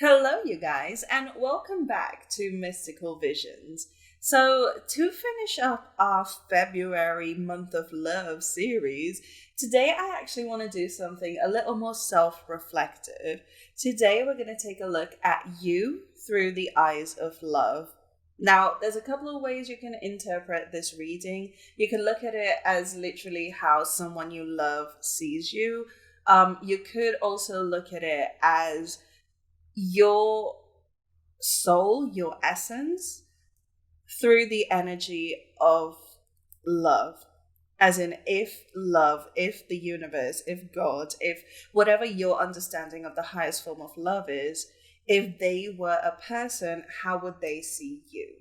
Hello, you guys, and welcome back to Mystical Visions. So, to finish up our February Month of Love series, today I actually want to do something a little more self reflective. Today, we're going to take a look at you through the eyes of love. Now, there's a couple of ways you can interpret this reading. You can look at it as literally how someone you love sees you. You could also look at it as your soul, your essence, through the energy of love. As in, if love, if the universe, if God, if whatever your understanding of the highest form of love is, if they were a person, how would they see you?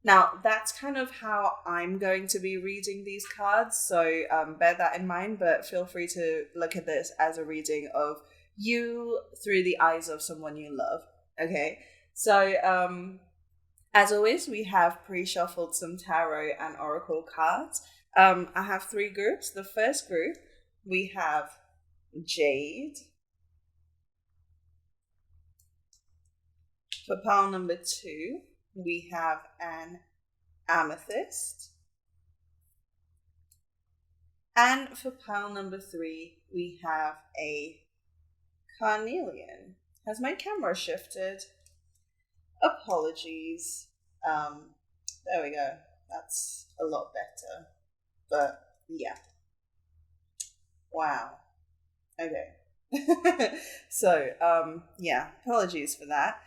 Now, that's kind of how I'm going to be reading these cards, so bear that in mind, but feel free to look at this as a reading of you through the eyes of someone you love. Okay, so as always, we have pre-shuffled some tarot and oracle cards. I have three groups. The first group, we have Jade. For pile number 2, we have an Amethyst. And for pile number 3, we have a Carnelian. Has my camera shifted? Apologies. There we go. That's a lot better. But yeah. Wow. Okay. So, yeah, apologies for that.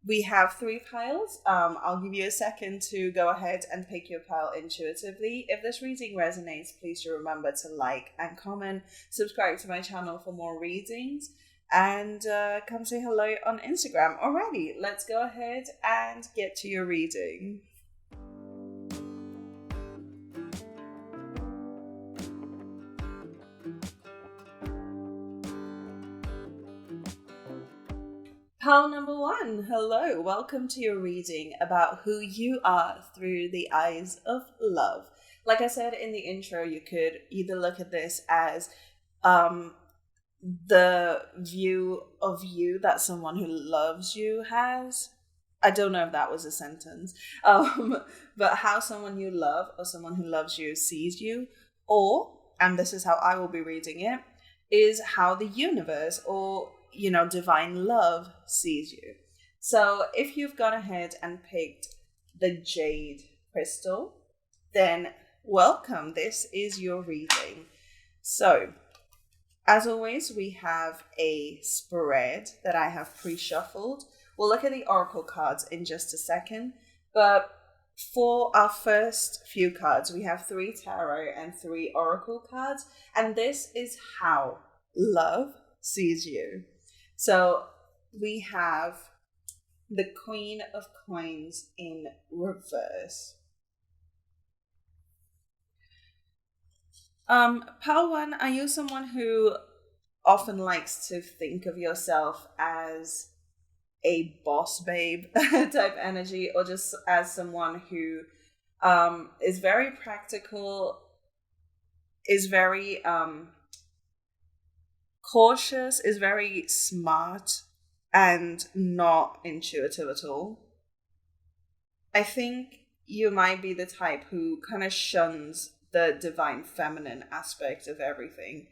We have 3 piles. I'll give you a second to go ahead and pick your pile intuitively. If this reading resonates, please do remember to like and comment, subscribe to my channel for more readings, and come say hello on Instagram. Alrighty, let's go ahead and get to your reading. Pile number 1, hello, welcome to your reading about who you are through the eyes of love. Like I said in the intro, you could either look at this as the view of you that someone who loves you has. I don't know if that was a sentence, but how someone you love or someone who loves you sees you, or, and this is how I will be reading it, is how the universe or divine love sees you. So if you've gone ahead and picked the jade crystal, then welcome, this is your reading. So as always, we have a spread that I have pre-shuffled. We'll look at the oracle cards in just a second, but for our first few cards, we have 3 tarot and 3 oracle cards, and this is how love sees you. So we have the Queen of Coins in reverse. Pile 1, are you someone who often likes to think of yourself as a boss babe type energy, or just as someone who is very practical, is very cautious, is very smart, and not intuitive at all? I think you might be the type who kind of shuns the divine feminine aspect of everything.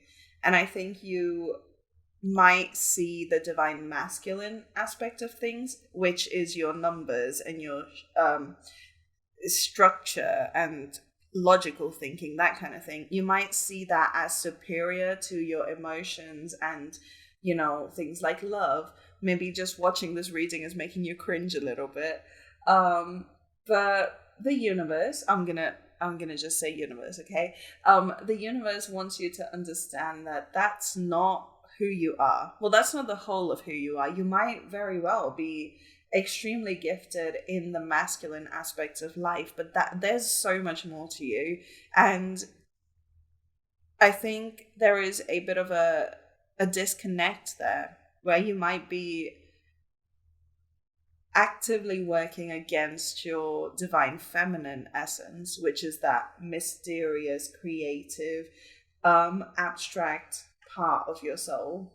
And I think you might see the divine masculine aspect of things, which is your numbers and your structure and logical thinking, that kind of thing. You might see that as superior to your emotions and, things like love. Maybe just watching this reading is making you cringe a little bit. But the universe, I'm gonna just say universe, okay? The universe wants you to understand that that's not who you are. Well, that's not the whole of who you are. You might very well be extremely gifted in the masculine aspects of life, but that there's so much more to you. And I think there is a bit of a disconnect there, where you might be actively working against your divine feminine essence, which is that mysterious, creative, abstract part of your soul.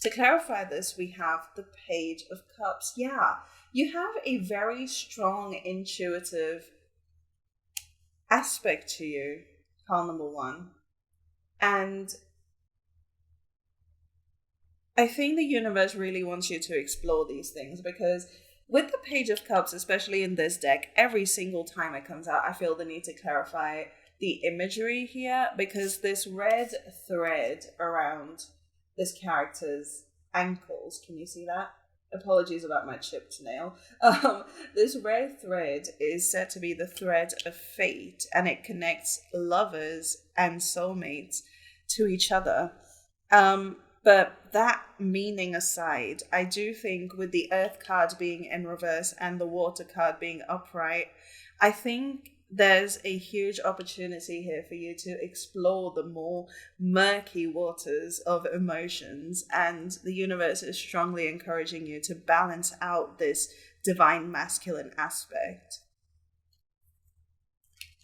To clarify this, we have the Page of Cups. Yeah, you have a very strong intuitive aspect to you, pile number one. And I think the universe really wants you to explore these things, because with the Page of Cups, especially in this deck, every single time it comes out, I feel the need to clarify the imagery here, because this red thread around this character's ankles, can you see that? Apologies about my chipped nail. This red thread is said to be the thread of fate, and it connects lovers and soulmates to each other. But that meaning aside, I do think with the Earth card being in reverse and the Water card being upright, I think there's a huge opportunity here for you to explore the more murky waters of emotions, and the universe is strongly encouraging you to balance out this divine masculine aspect.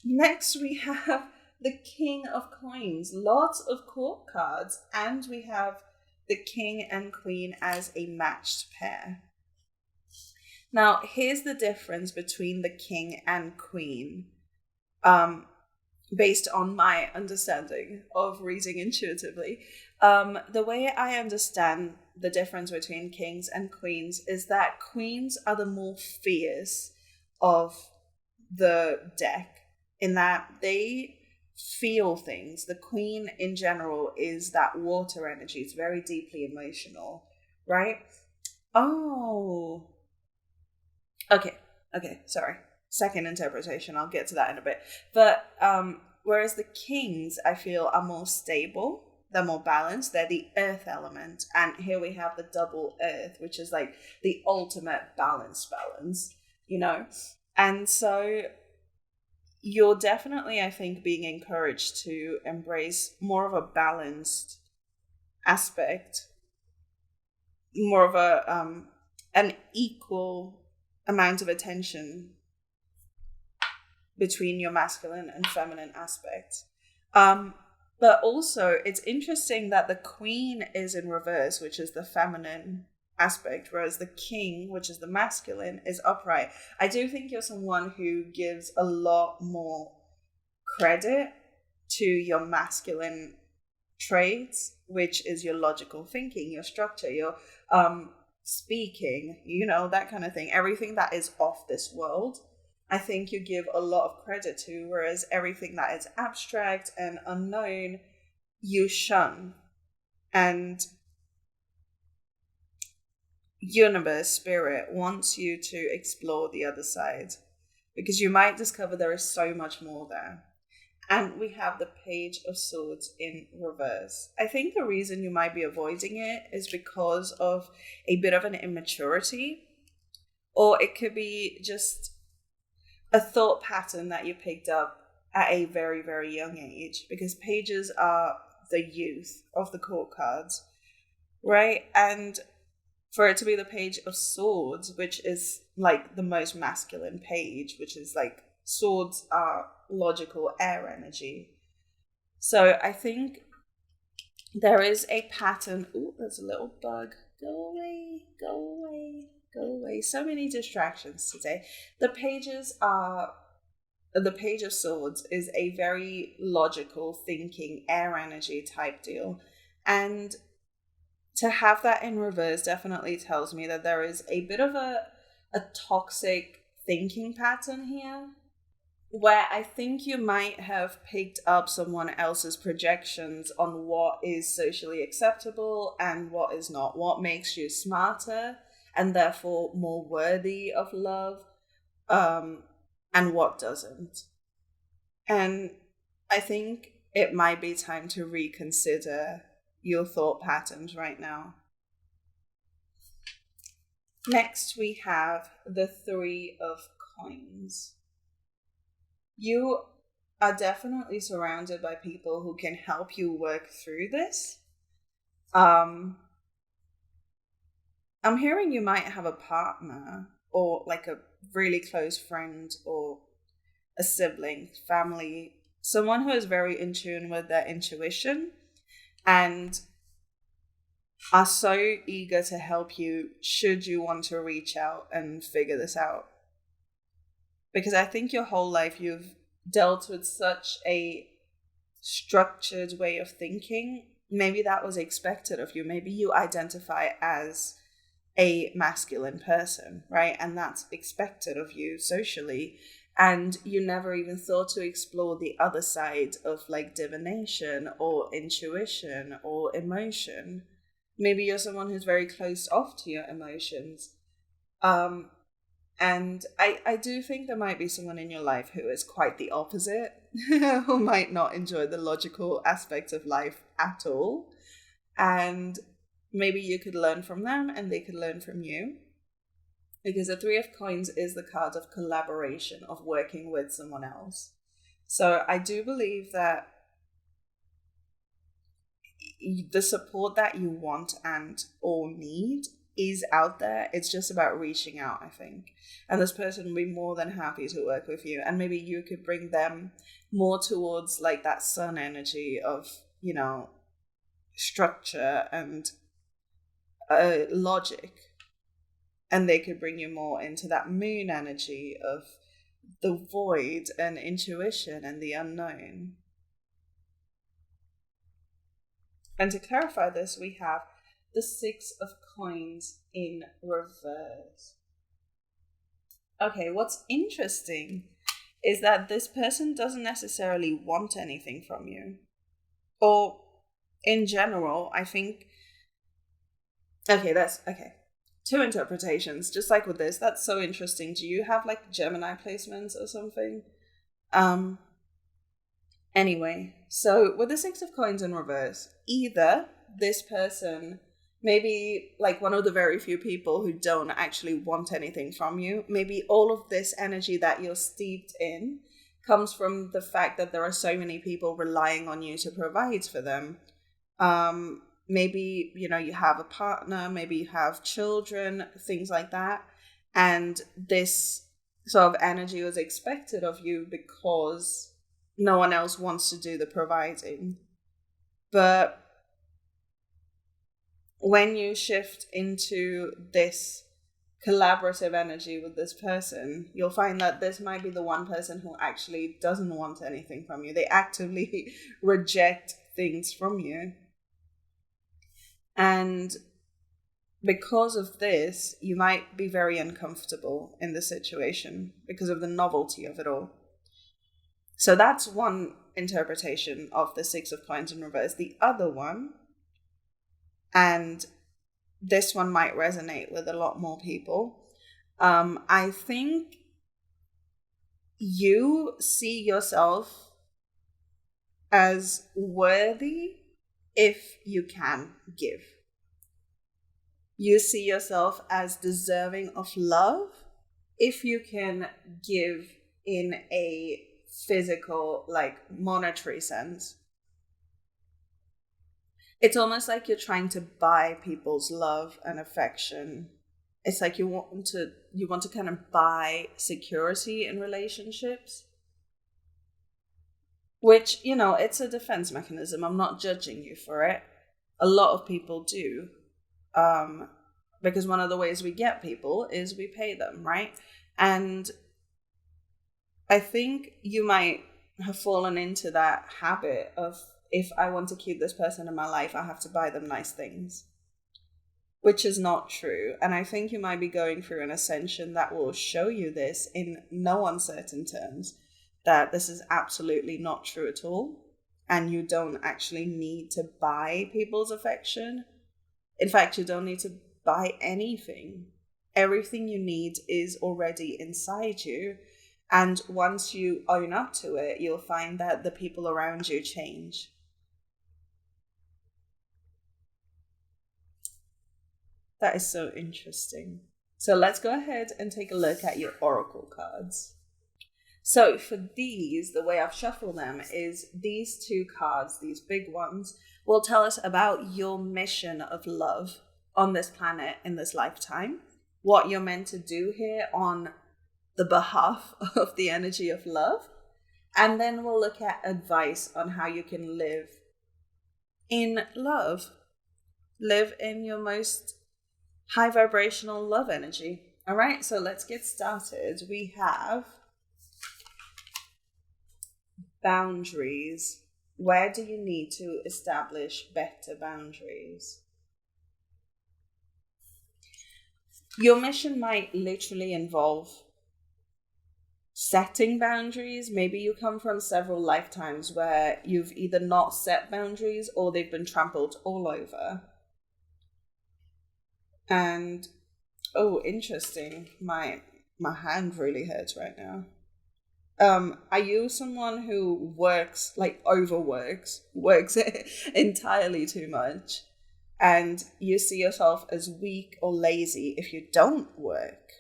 Next, we have the King of Coins, lots of court cards, and we have the King and Queen as a matched pair. Now, here's the difference between the King and Queen, based on my understanding of reading intuitively. The way I understand the difference between kings and queens is that queens are the more fierce of the deck, in that they feel things. The queen in general is that water energy. It's very deeply emotional, right? Oh, okay, sorry. Second interpretation, I'll get to that in a bit. But whereas the kings, I feel, are more stable, they're more balanced, they're the earth element. And here we have the double earth, which is like the ultimate balance, you know? And so you're definitely, I think, being encouraged to embrace more of a balanced aspect, more of a an equal amount of attention between your masculine and feminine aspects. But also, it's interesting that the queen is in reverse, which is the feminine aspect, whereas the king, which is the masculine, is upright. I do think you're someone who gives a lot more credit to your masculine traits, which is your logical thinking, your structure, your speaking, that kind of thing. Everything that is off this world, I think you give a lot of credit to, whereas everything that is abstract and unknown, you shun. And universe, spirit wants you to explore the other side, because you might discover there is so much more there. And we have the Page of Swords in reverse. I think the reason you might be avoiding it is because of a bit of an immaturity, or it could be just a thought pattern that you picked up at a very, very young age, because pages are the youth of the court cards, right? And for it to be the Page of Swords, which is like the most masculine page, which is like swords are logical air energy. So I think there is a pattern. Oh, there's a little bug. Go away, go away, go away. So many distractions today. The Page of Swords is a very logical thinking air energy type deal. And to have that in reverse definitely tells me that there is a bit of a toxic thinking pattern here, where I think you might have picked up someone else's projections on what is socially acceptable and what is not, what makes you smarter and therefore more worthy of love, and what doesn't. And I think it might be time to reconsider your thought patterns right now. Next, we have the Three of Coins. You are definitely surrounded by people who can help you work through this. I'm hearing you might have a partner, or like a really close friend, or a sibling, family, someone who is very in tune with their intuition and are so eager to help you should you want to reach out and figure this out. Because I think your whole life you've dealt with such a structured way of thinking. Maybe that was expected of you. Maybe you identify as a masculine person, right? And that's expected of you socially. And you never even thought to explore the other side of like divination or intuition or emotion. Maybe you're someone who's very closed off to your emotions. And I do think there might be someone in your life who is quite the opposite, who might not enjoy the logical aspects of life at all. And maybe you could learn from them and they could learn from you. Because the Three of Coins is the card of collaboration, of working with someone else. So I do believe that the support that you want and or need is out there. It's just about reaching out, I think. And this person will be more than happy to work with you. And maybe you could bring them more towards like that sun energy of, you know, structure and logic. And they could bring you more into that moon energy of the void and intuition and the unknown. And to clarify this, we have the Six of Coins in reverse. Okay, what's interesting is that this person doesn't necessarily want anything from you. Or in general, I think... Okay. Two interpretations, just like with this. That's so interesting. Do you have like Gemini placements or something? Anyway, so with the Six of Coins in reverse, either this person, maybe like one of the very few people who don't actually want anything from you, maybe all of this energy that you're steeped in comes from the fact that there are so many people relying on you to provide for them. Maybe, you know, you have a partner, maybe you have children, things like that. And this sort of energy was expected of you because no one else wants to do the providing. But when you shift into this collaborative energy with this person, you'll find that this might be the one person who actually doesn't want anything from you. They actively reject things from you. And because of this, you might be very uncomfortable in the situation because of the novelty of it all. So that's one interpretation of the Six of Coins in reverse. The other one, and this one might resonate with a lot more people, I think you see yourself as worthy if you can give. You see yourself as deserving of love if you can give in a physical, like monetary sense. It's almost like you're trying to buy people's love and affection. It's like you want to kind of buy security in relationships. Which, you know, it's a defense mechanism. I'm not judging you for it. A lot of people do. Because one of the ways we get people is we pay them, right? And I think you might have fallen into that habit of, if I want to keep this person in my life, I have to buy them nice things. Which is not true. And I think you might be going through an ascension that will show you this in no uncertain terms, that this is absolutely not true at all. And you don't actually need to buy people's affection. In fact, you don't need to buy anything. Everything you need is already inside you. And once you own up to it, you'll find that the people around you change. That is so interesting. So let's go ahead and take a look at your oracle cards. So for these, the way I've shuffled them is these two cards, these big ones, will tell us about your mission of love on this planet in this lifetime, what you're meant to do here on the behalf of the energy of love. And then we'll look at advice on how you can live in love. live in your most high vibrational love energy. All right, so let's get started. We have boundaries. Where do you need to establish better boundaries? Your mission might literally involve setting boundaries. Maybe you come from several lifetimes where you've either not set boundaries or they've been trampled all over. And oh, interesting. My hand really hurts right now. Are you someone who works, like overworks, works entirely too much, and you see yourself as weak or lazy if you don't work?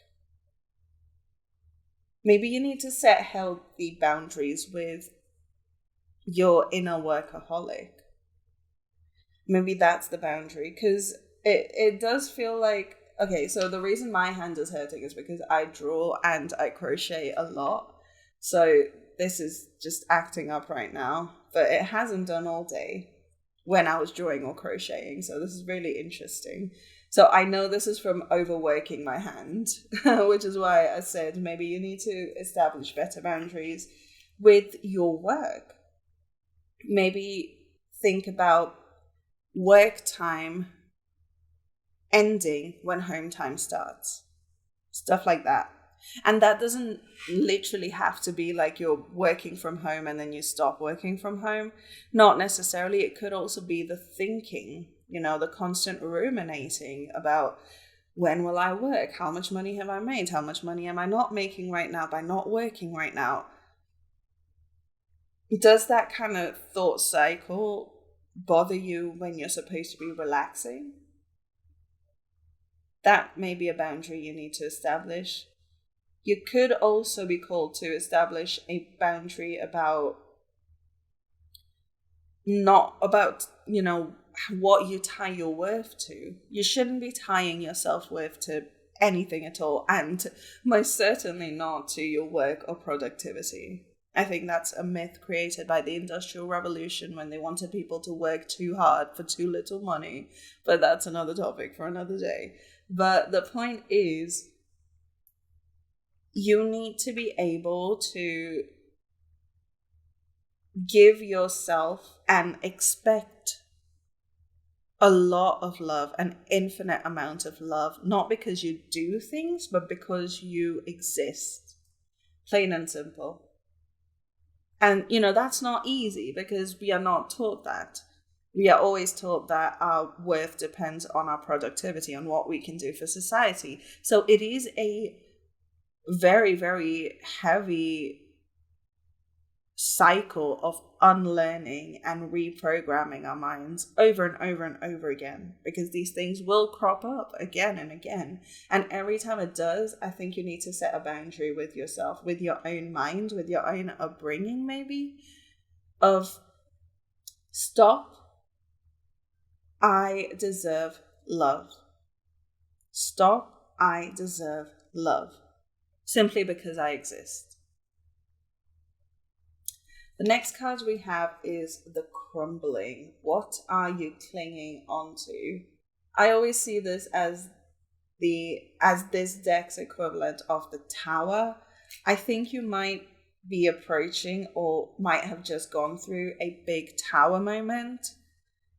Maybe you need to set healthy boundaries with your inner workaholic. Maybe that's the boundary, because it does feel like, okay, so the reason my hand is hurting is because I draw and I crochet a lot. So this is just acting up right now, but it hasn't done all day when I was drawing or crocheting. So this is really interesting. So I know this is from overworking my hand, which is why I said maybe you need to establish better boundaries with your work. Maybe think about work time ending when home time starts. Stuff like that. And that doesn't literally have to be like you're working from home and then you stop working from home. Not necessarily. It could also be the thinking, the constant ruminating about when will I work? How much money have I made? How much money am I not making right now by not working right now? Does that kind of thought cycle bother you when you're supposed to be relaxing? That may be a boundary you need to establish. You could also be called to establish a boundary about what you tie your worth to. You shouldn't be tying your self-worth to anything at all, and most certainly not to your work or productivity. I think that's a myth created by the Industrial Revolution when they wanted people to work too hard for too little money. But that's another topic for another day. But the point is, you need to be able to give yourself and expect a lot of love, an infinite amount of love, not because you do things, but because you exist. Plain and simple. And, that's not easy because we are not taught that. We are always taught that our worth depends on our productivity, on what we can do for society. So it is a very, very heavy cycle of unlearning and reprogramming our minds over and over and over again, because these things will crop up again and again. And every time it does, I think you need to set a boundary with yourself, with your own mind, with your own upbringing, maybe, of stop. I deserve love. Stop. I deserve love. Simply because I exist. The next card we have is the crumbling. What are you clinging onto? I always see this as this deck's equivalent of the Tower. I think you might be approaching or might have just gone through a big Tower moment,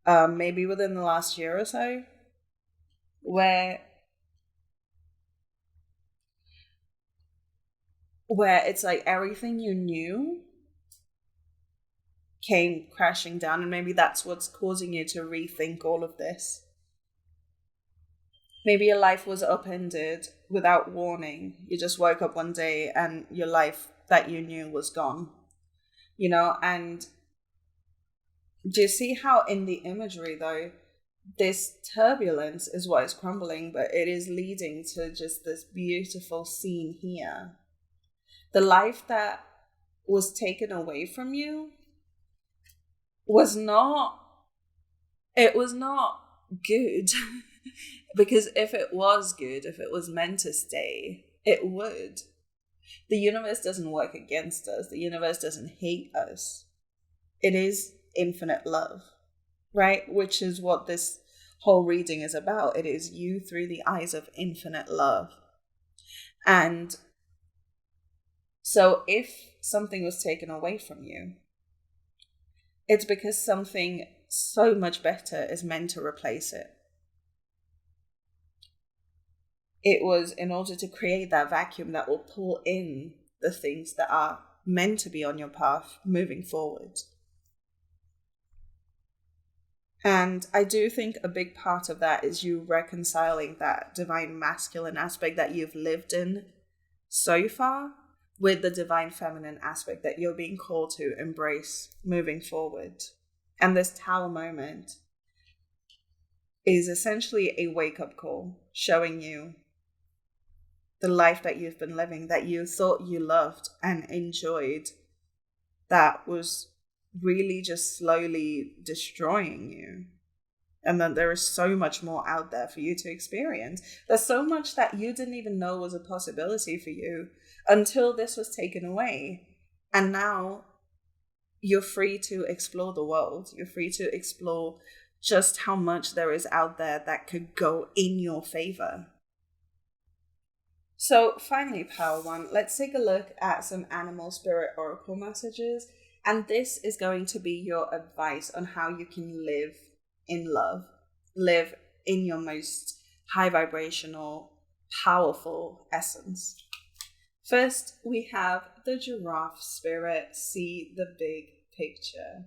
maybe within the last year or so, where it's like everything you knew came crashing down, and maybe that's what's causing you to rethink all of this. Maybe your life was upended without warning. You just woke up one day and your life that you knew was gone. And do you see how in the imagery, though, this turbulence is what is crumbling, but it is leading to just this beautiful scene here. The life that was taken away from you was not good. Because if it was good, if it was meant to stay, it would. The universe doesn't work against us. The universe doesn't hate us. It is infinite love, right? Which is what this whole reading is about. It is you through the eyes of infinite love. And so if something was taken away from you, it's because something so much better is meant to replace it. It was in order to create that vacuum that will pull in the things that are meant to be on your path moving forward. And I do think a big part of that is you reconciling that divine masculine aspect that you've lived in so far with the divine feminine aspect that you're being called to embrace moving forward. And this Tower moment is essentially a wake-up call showing you the life that you've been living, that you thought you loved and enjoyed, that was really just slowly destroying you. And that there is so much more out there for you to experience. There's so much that you didn't even know was a possibility for you until this was taken away. And now you're free to explore the world. You're free to explore just how much there is out there that could go in your favor. So finally, Power One, let's take a look at some animal spirit oracle messages. And this is going to be your advice on how you can live in love, live in your most high vibrational, powerful essence. First, we have the giraffe spirit, see the big picture.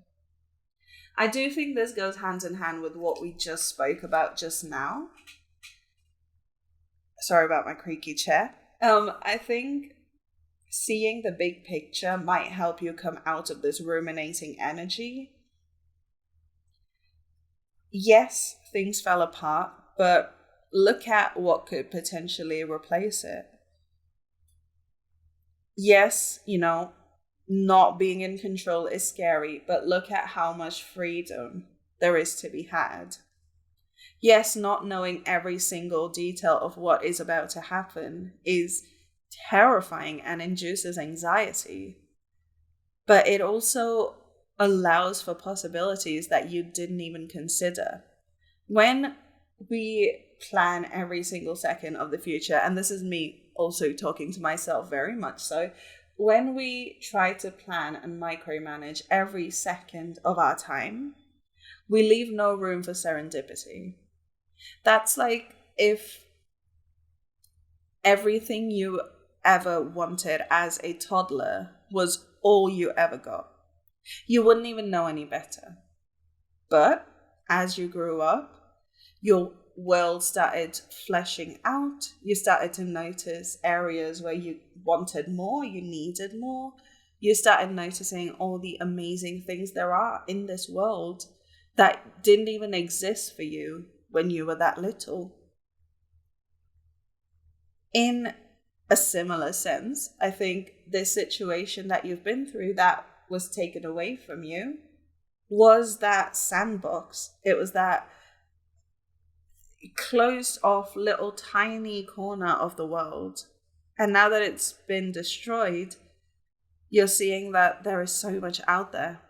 I do think this goes hand in hand with what we just spoke about just now. Sorry about my creaky chair. I think seeing the big picture might help you come out of this ruminating energy. Yes, things fell apart, but look at what could potentially replace it. Yes, not being in control is scary, but look at how much freedom there is to be had. Yes, not knowing every single detail of what is about to happen is terrifying and induces anxiety. But it also allows for possibilities that you didn't even consider. When we plan every single second of the future, and this is me also talking to myself very much so, when we try to plan and micromanage every second of our time, we leave no room for serendipity. That's like if everything you ever wanted as a toddler was all you ever got. You wouldn't even know any better. But as you grew up, your world started fleshing out. You started to notice areas where you wanted more, you needed more. You started noticing all the amazing things there are in this world that didn't even exist for you when you were that little. In a similar sense, I think this situation that you've been through that was taken away from you was that sandbox. It was that closed off little tiny corner of the world. And now that it's been destroyed, you're seeing that there is so much out there.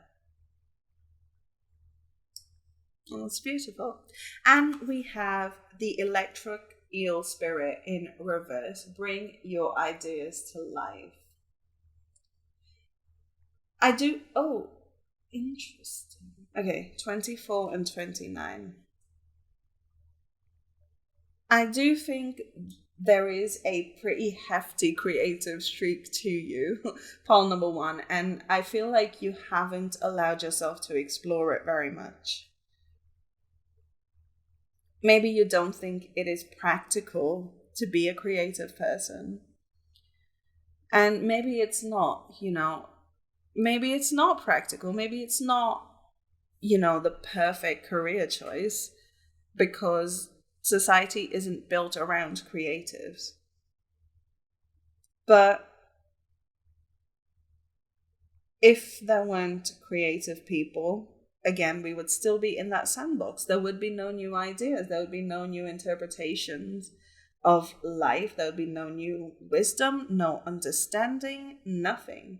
Oh, it's beautiful. And we have the electric eel spirit in reverse. Bring your ideas to life. Interesting. Okay, 24 and 29. I do think there is a pretty hefty creative streak to you, pile number one, and I feel like you haven't allowed yourself to explore it very much. Maybe you don't think it is practical to be a creative person. And maybe it's not, maybe it's not practical. Maybe it's not, the perfect career choice because society isn't built around creatives. But if there weren't creative people, again, we would still be in that sandbox. There would be no new ideas. There would be no new interpretations of life. There would be no new wisdom, no understanding, nothing.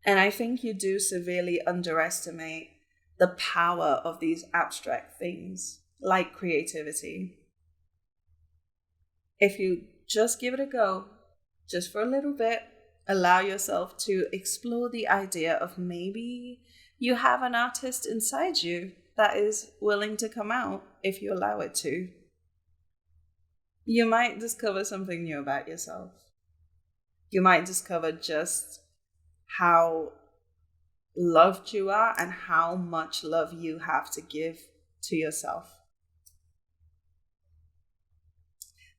And I think you do severely underestimate the power of these abstract things like creativity. If you just give it a go, just for a little bit, allow yourself to explore the idea of maybe you have an artist inside you that is willing to come out if you allow it to. You might discover something new about yourself. You might discover just how loved you are and how much love you have to give to yourself.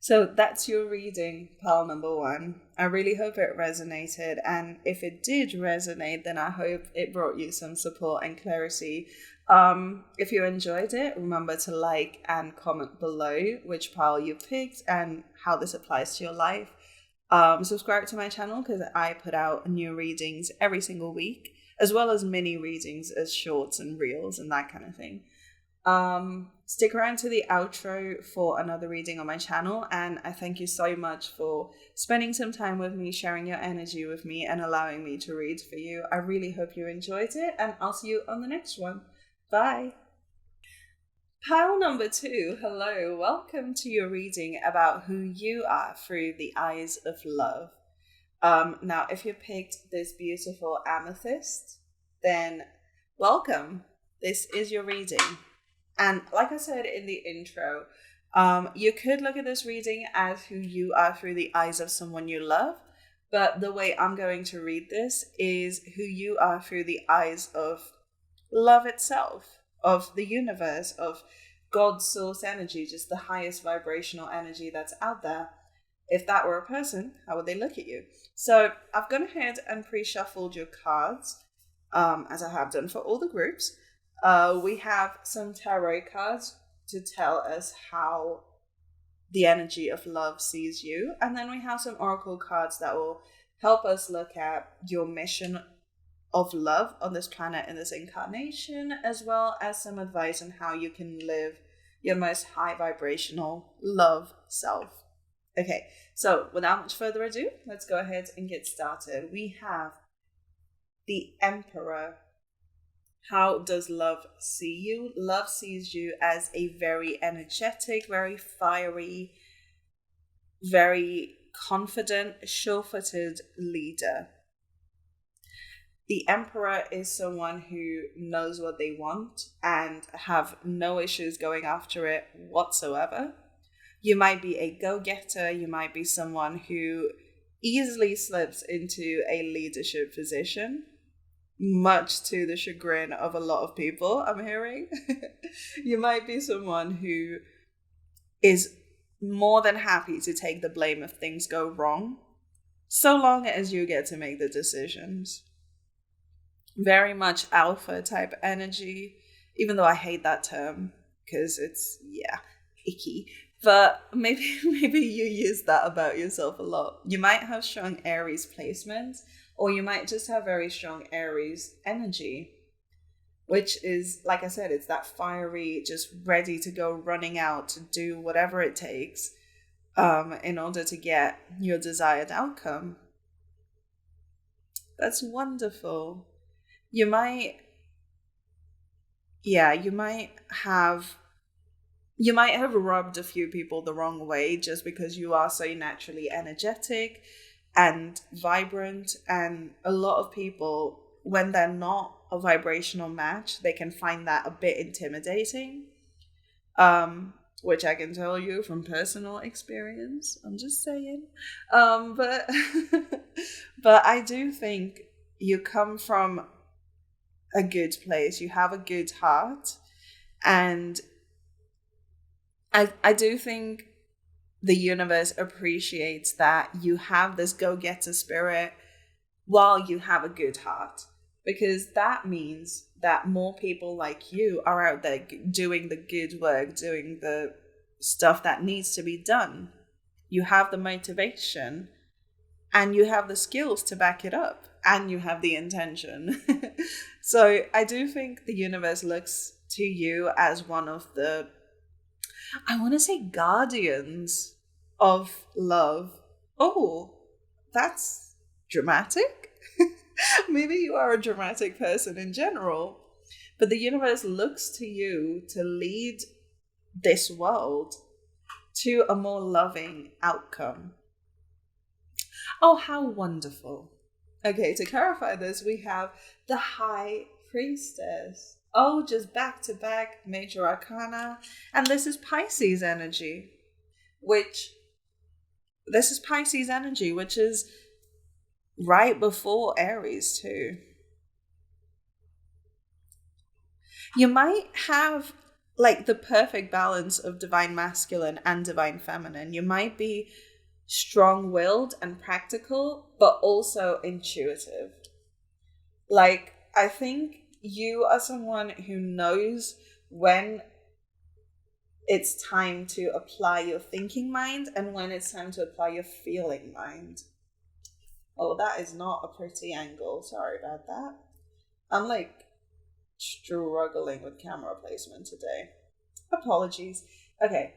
So that's your reading, pile number 1. I really hope it resonated. And if it did resonate, then I hope it brought you some support and clarity. If you enjoyed it, remember to like and comment below which pile you picked and how this applies to your life. Subscribe to my channel because I put out new readings every single week, as well as mini readings as shorts and reels and that kind of thing. Stick around to the outro for another reading on my channel, and I thank you so much for spending some time with me, sharing your energy with me, and allowing me to read for you. I really hope you enjoyed it, and I'll see you on the next one. Bye! Pile number 2, hello, welcome to your reading about who you are through the eyes of love. Now, if you picked this beautiful amethyst, then welcome. This is your reading. And like I said in the intro, you could look at this reading as who you are through the eyes of someone you love. But the way I'm going to read this is who you are through the eyes of love itself, of the universe, of God's source energy, just the highest vibrational energy that's out there. If that were a person, how would they look at you? So I've gone ahead and pre-shuffled your cards, as I have done for all the groups. We have some tarot cards to tell us how the energy of love sees you. And then we have some oracle cards that will help us look at your mission of love on this planet in this incarnation, as well as some advice on how you can live your most high vibrational love self. Okay, so without much further ado, let's go ahead and get started. We have the Emperor. How does love see you? Love sees you as a very energetic, very fiery, very confident, sure-footed leader. The Emperor is someone who knows what they want and have no issues going after it whatsoever. You might be a go-getter. You might be someone who easily slips into a leadership position, much to the chagrin of a lot of people, I'm hearing. You might be someone who is more than happy to take the blame if things go wrong, so long as you get to make the decisions. Very much alpha type energy, even though I hate that term because it's, icky. But maybe you use that about yourself a lot. You might have strong Aries placements, or you might just have very strong Aries energy, which is, like I said, it's that fiery, just ready to go, running out to do whatever it takes in order to get your desired outcome. That's wonderful. You might have rubbed a few people the wrong way just because you are so naturally energetic and vibrant, and a lot of people, when they're not a vibrational match, they can find that a bit intimidating, which I can tell you from personal experience. I'm just saying. But I do think you come from a good place. You have a good heart, and I do think the universe appreciates that you have this go-getter spirit while you have a good heart, because that means that more people like you are out there doing the good work, doing the stuff that needs to be done. You have the motivation and you have the skills to back it up, and you have the intention. So I do think the universe looks to you as one of the, I want to say, guardians of love. Oh, that's dramatic. Maybe you are a dramatic person in general, But the universe looks to you to lead this world to a more loving outcome. Oh, how wonderful. Okay, to clarify this, we have the High Priestess. Oh, just back to back major arcana. And this is Pisces energy, which is right before Aries too. You might have like the perfect balance of divine masculine and divine feminine. You might be strong-willed and practical, but also intuitive. Like, I think you are someone who knows when it's time to apply your thinking mind and when it's time to apply your feeling mind. Oh, that is not a pretty angle. Sorry about that. I'm like struggling with camera placement today. Apologies. Okay.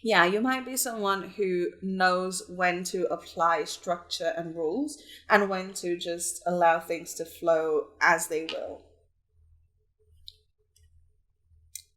Yeah, you might be someone who knows when to apply structure and rules and when to just allow things to flow as they will.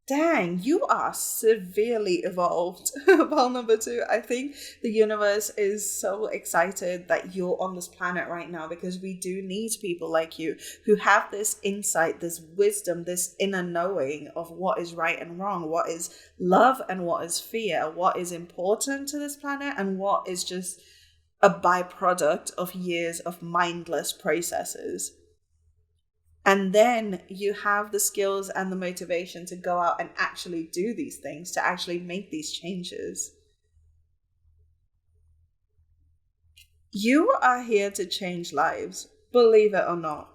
Dang, you are severely evolved. Pile number 2, I think the universe is so excited that you're on this planet right now because we do need people like you who have this insight, this wisdom, this inner knowing of what is right and wrong, what is love and what is fear, what is important to this planet and what is just a byproduct of years of mindless processes. And then you have the skills and the motivation to go out and actually do these things, to actually make these changes. You are here to change lives, believe it or not.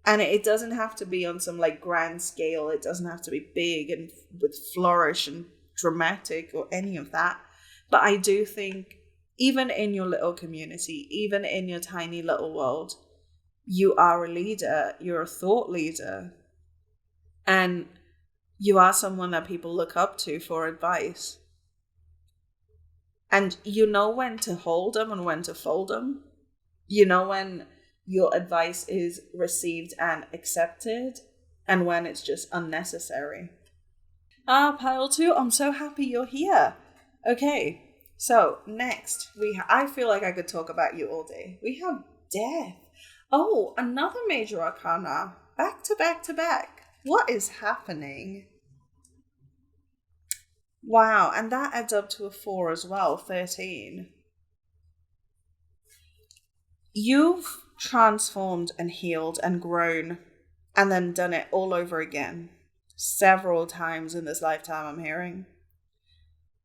And it doesn't have to be on some like grand scale. It doesn't have to be big and with flourish and dramatic or any of that. But I do think even in your little community, even in your tiny little world, you are a leader, you're a thought leader, and you are someone that people look up to for advice. And you know when to hold them and when to fold them. You know when your advice is received and accepted and when it's just unnecessary. Pile 2, I'm so happy you're here. Okay, so next, I feel like I could talk about you all day. We have death. Oh, another major arcana. Back to back to back. What is happening? Wow, and that adds up to a 4 as well, 13. You've transformed and healed and grown and then done it all over again. Several times in this lifetime, I'm hearing.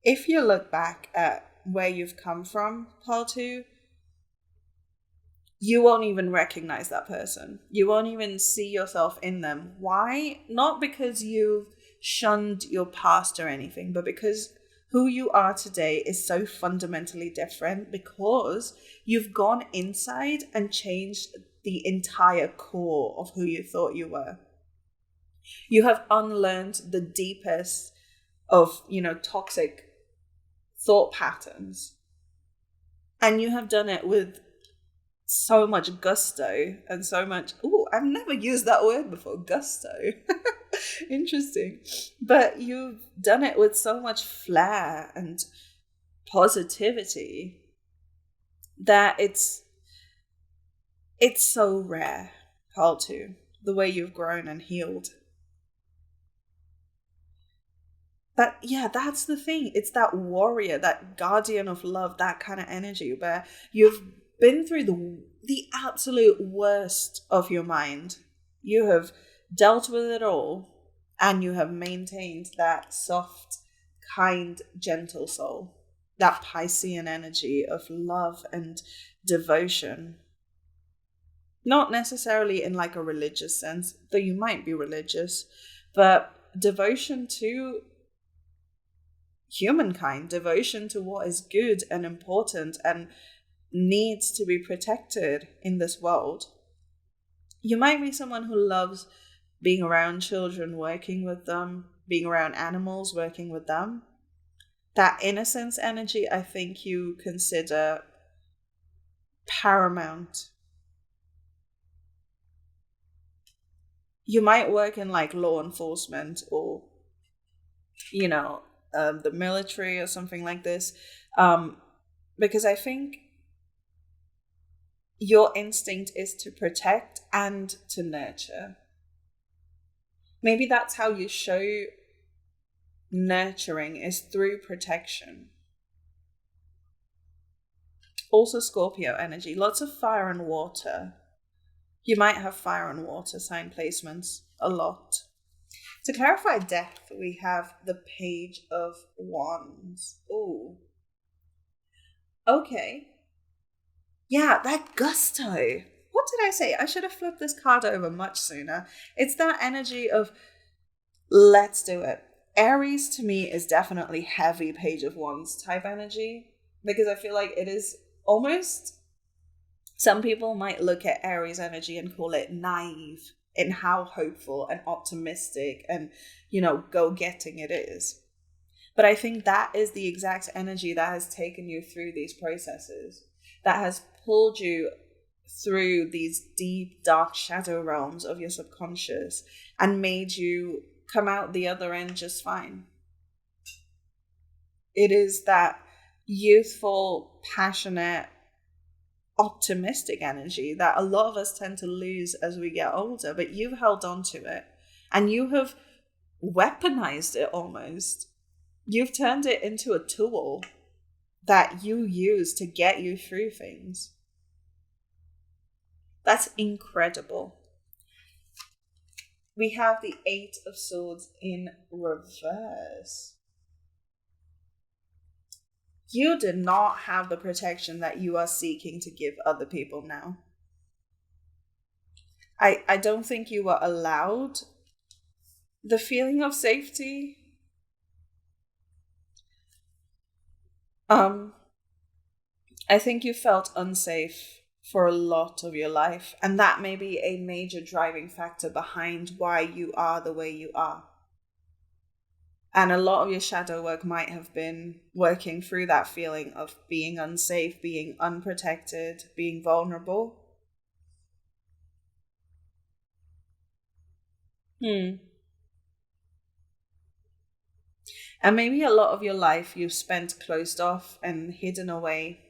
If you look back at where you've come from, part 2, you won't even recognize that person. You won't even see yourself in them. Why? Not because you've shunned your past or anything, but because who you are today is so fundamentally different because you've gone inside and changed the entire core of who you thought you were. You have unlearned the deepest of, toxic thought patterns. And you have done it with so much gusto and so much, I've never used that word before, gusto. Interesting. But you've done it with so much flair and positivity that it's so rare, Paul, too, the way you've grown and healed. But yeah, that's the thing. It's that warrior, that guardian of love, that kind of energy where you've been through the absolute worst of your mind. You have dealt with it all and you have maintained that soft, kind, gentle soul, that Piscean energy of love and devotion. Not necessarily in like a religious sense, though you might be religious, but devotion to humankind, devotion to what is good and important and needs to be protected in this world. You might be someone who loves being around children, working with them, being around animals, working with them. That innocence energy, I think you consider paramount. you might work in like law enforcement or, you know, the military or something like this. Because I think your instinct is to protect and to nurture. Maybe that's how you show nurturing, is through protection. Also Scorpio energy, lots of fire and water. You might have fire and water sign placements a lot. To clarify death, we have the Page of Wands. Ooh. Okay. Yeah, that gusto. What did I say? I should have flipped this card over much sooner. It's that energy of, let's do it. Aries to me is definitely heavy Page of Wands type energy, because I feel like it is almost, some people might look at Aries energy and call it naive in how hopeful and optimistic and, you know, go-getting it is. But I think that is the exact energy that has taken you through these processes, that has pulled you through these deep, dark shadow realms of your subconscious and made you come out the other end just fine. It is that youthful, passionate, optimistic energy that a lot of us tend to lose as we get older, but you've held on to it and you have weaponized it almost. You've turned it into a tool that you use to get you through things. That's incredible. We have the Eight of Swords in reverse. You did not have the protection that you are seeking to give other people now. I don't think you were allowed the feeling of safety. I think you felt unsafe for a lot of your life, and that may be a major driving factor behind why you are the way you are. And a lot of your shadow work might have been working through that feeling of being unsafe, being unprotected, being vulnerable. And maybe a lot of your life you've spent closed off and hidden away.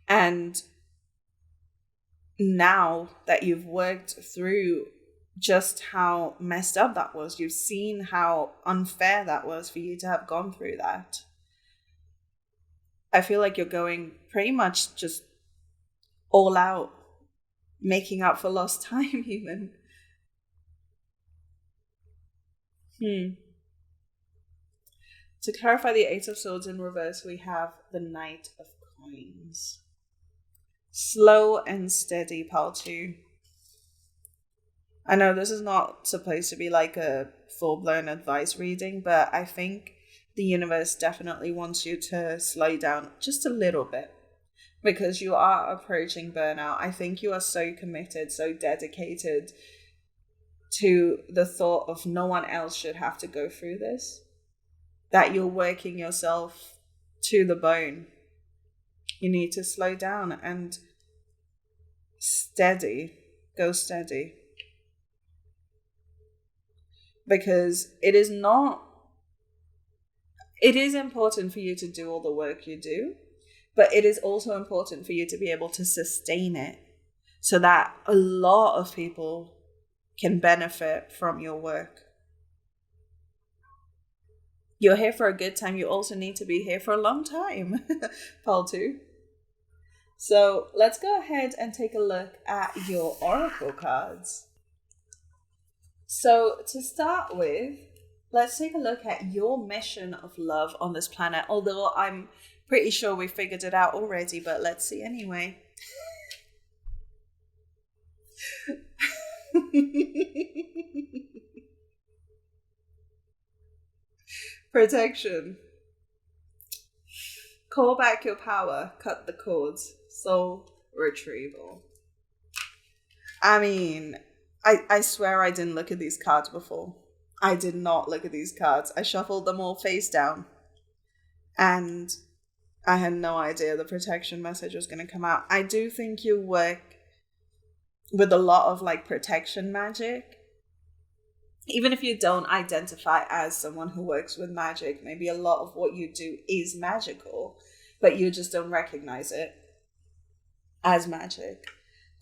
And now that you've worked through just how messed up that was, you've seen how unfair that was for you to have gone through that. I feel like you're going pretty much just all out, making up for lost time even. To clarify the Eight of Swords in reverse, we have the Knight of Coins. Slow and steady, pal 2. I know this is not supposed to be like a full-blown advice reading, but I think the universe definitely wants you to slow down just a little bit, because you are approaching burnout. I think you are so committed, so dedicated to the thought of no one else should have to go through this, that you're working yourself to the bone. You need to slow down and go steady. Because it is important for you to do all the work you do, but it is also important for you to be able to sustain it so that a lot of people can benefit from your work. You're here for a good time. You also need to be here for a long time, Paul 2. So let's go ahead and take a look at your oracle cards. So to start with, let's take a look at your mission of love on this planet. Although I'm pretty sure we figured it out already, but let's see anyway. Protection. Call back your power. Cut the cords. Soul retrieval. I mean, I swear I didn't look at these cards before. I did not look at these cards. I shuffled them all face down. And I had no idea the protection message was going to come out. I do think you work with a lot of like protection magic. Even if you don't identify as someone who works with magic, maybe a lot of what you do is magical, but you just don't recognize it as magic.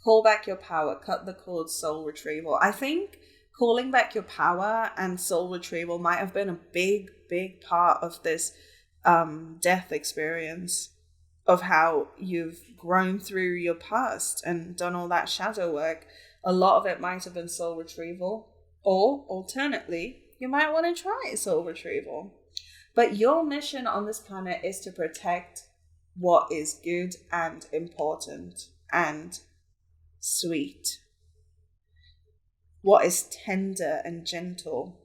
Call back your power, cut the cord, soul retrieval. I think calling back your power and soul retrieval might have been a big, big part of this death experience, of how you've grown through your past and done all that shadow work. A lot of it might have been soul retrieval, or alternately, you might want to try soul retrieval. But your mission on this planet is to protect what is good and important and sweet, what is tender and gentle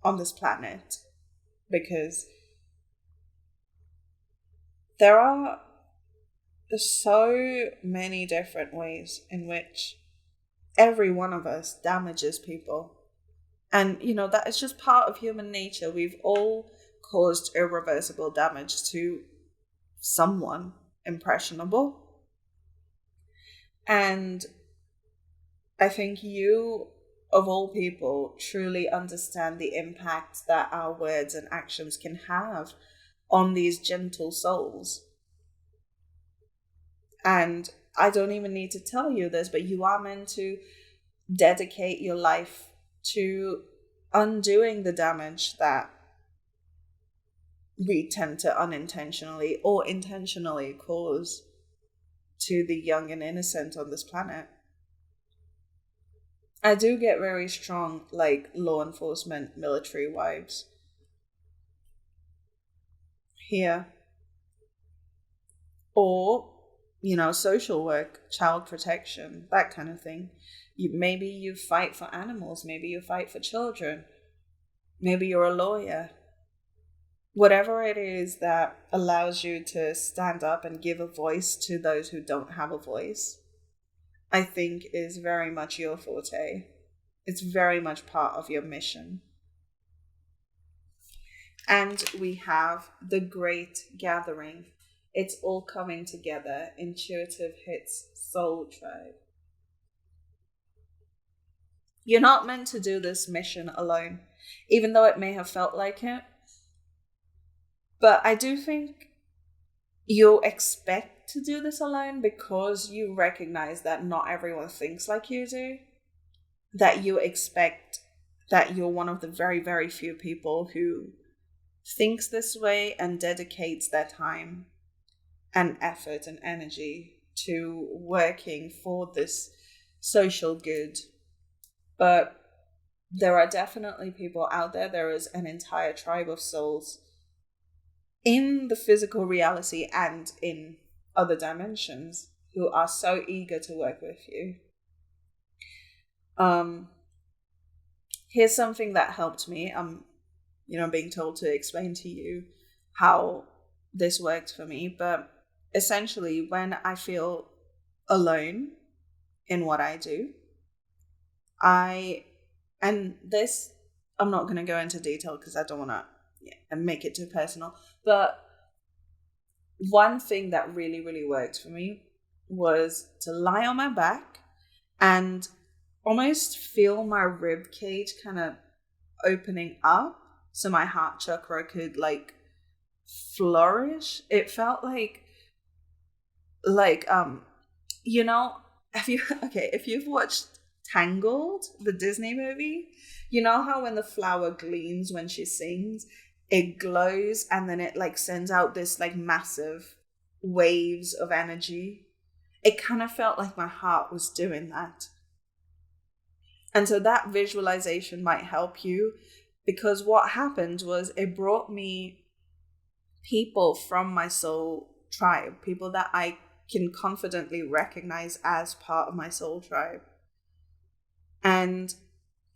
on this planet, because there are so many different ways in which every one of us damages people. And, you know, that is just part of human nature. We've all caused irreversible damage to someone impressionable. And I think you, of all people, truly understand the impact that our words and actions can have on these gentle souls. And I don't even need to tell you this, but you are meant to dedicate your life to undoing the damage that we tend to unintentionally or intentionally cause to the young and innocent on this planet. I do get very strong, like, law enforcement, military vibes here. Or, you know, social work, child protection, that kind of thing. Maybe you fight for animals. Maybe you fight for children. Maybe you're a lawyer. Whatever it is that allows you to stand up and give a voice to those who don't have a voice, I think is very much your forte. It's very much part of your mission. And we have the Great Gathering. It's all coming together. Intuitive hits Soul Tribe. You're not meant to do this mission alone, even though it may have felt like it. But I do think you'll expect to do this alone because you recognize that not everyone thinks like you do. That you expect that you're one of the very, very few people who thinks this way and dedicates their time and effort and energy to working for this social good. But there are definitely people out there. There is an entire tribe of souls in the physical reality and in other dimensions who are so eager to work with you. Here's something that helped me. Being told to explain to you how this worked for me. But essentially, when I feel alone in what I do, I'm not going to go into detail because I don't want to make it too personal. But one thing that really, really worked for me was to lie on my back and almost feel my rib cage kind of opening up so my heart chakra could like flourish. It felt like if you've watched Tangled, the Disney movie, you know how when the flower gleams when she sings, it glows and then it like sends out this like massive waves of energy. It kind of felt like my heart was doing that. And so that visualization might help you, because what happened was it brought me people from my soul tribe, people that I can confidently recognize as part of my soul tribe. And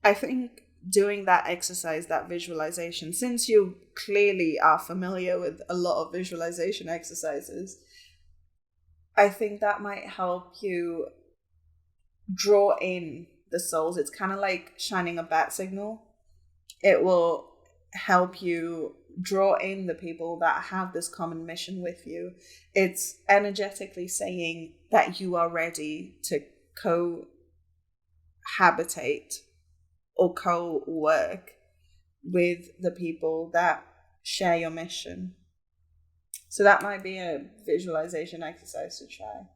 I think doing that exercise, that visualization, since you clearly are familiar with a lot of visualization exercises, I think that might help you draw in the souls. It's kind of like shining a bat signal. It will help you draw in the people that have this common mission with you. It's energetically saying that you are ready to habitate or co-work with the people that share your mission. So that might be a visualization exercise to try.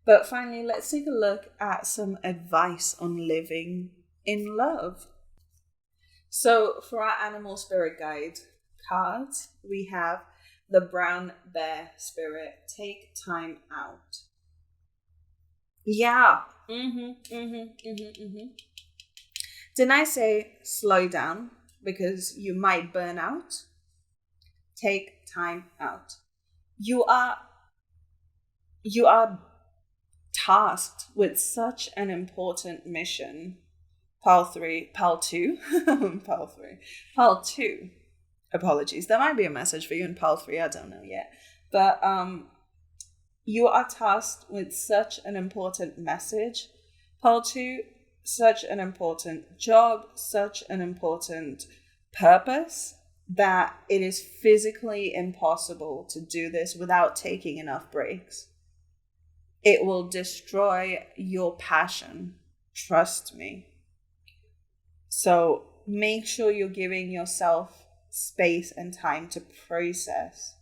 But finally, let's take a look at some advice on living in love. So for our animal spirit guide cards, we have the brown bear spirit. Take time out. Yeah. Didn't I say slow down because you might burn out? Take time out. You are tasked with such an important mission. Pal 2. Apologies. There might be a message for you in Pal 3. I don't know yet. But you are tasked with such an important message. Pal 2, such an important job, such an important purpose, that it is physically impossible to do this without taking enough breaks. It will destroy your passion. Trust me. So make sure you're giving yourself space and time to process.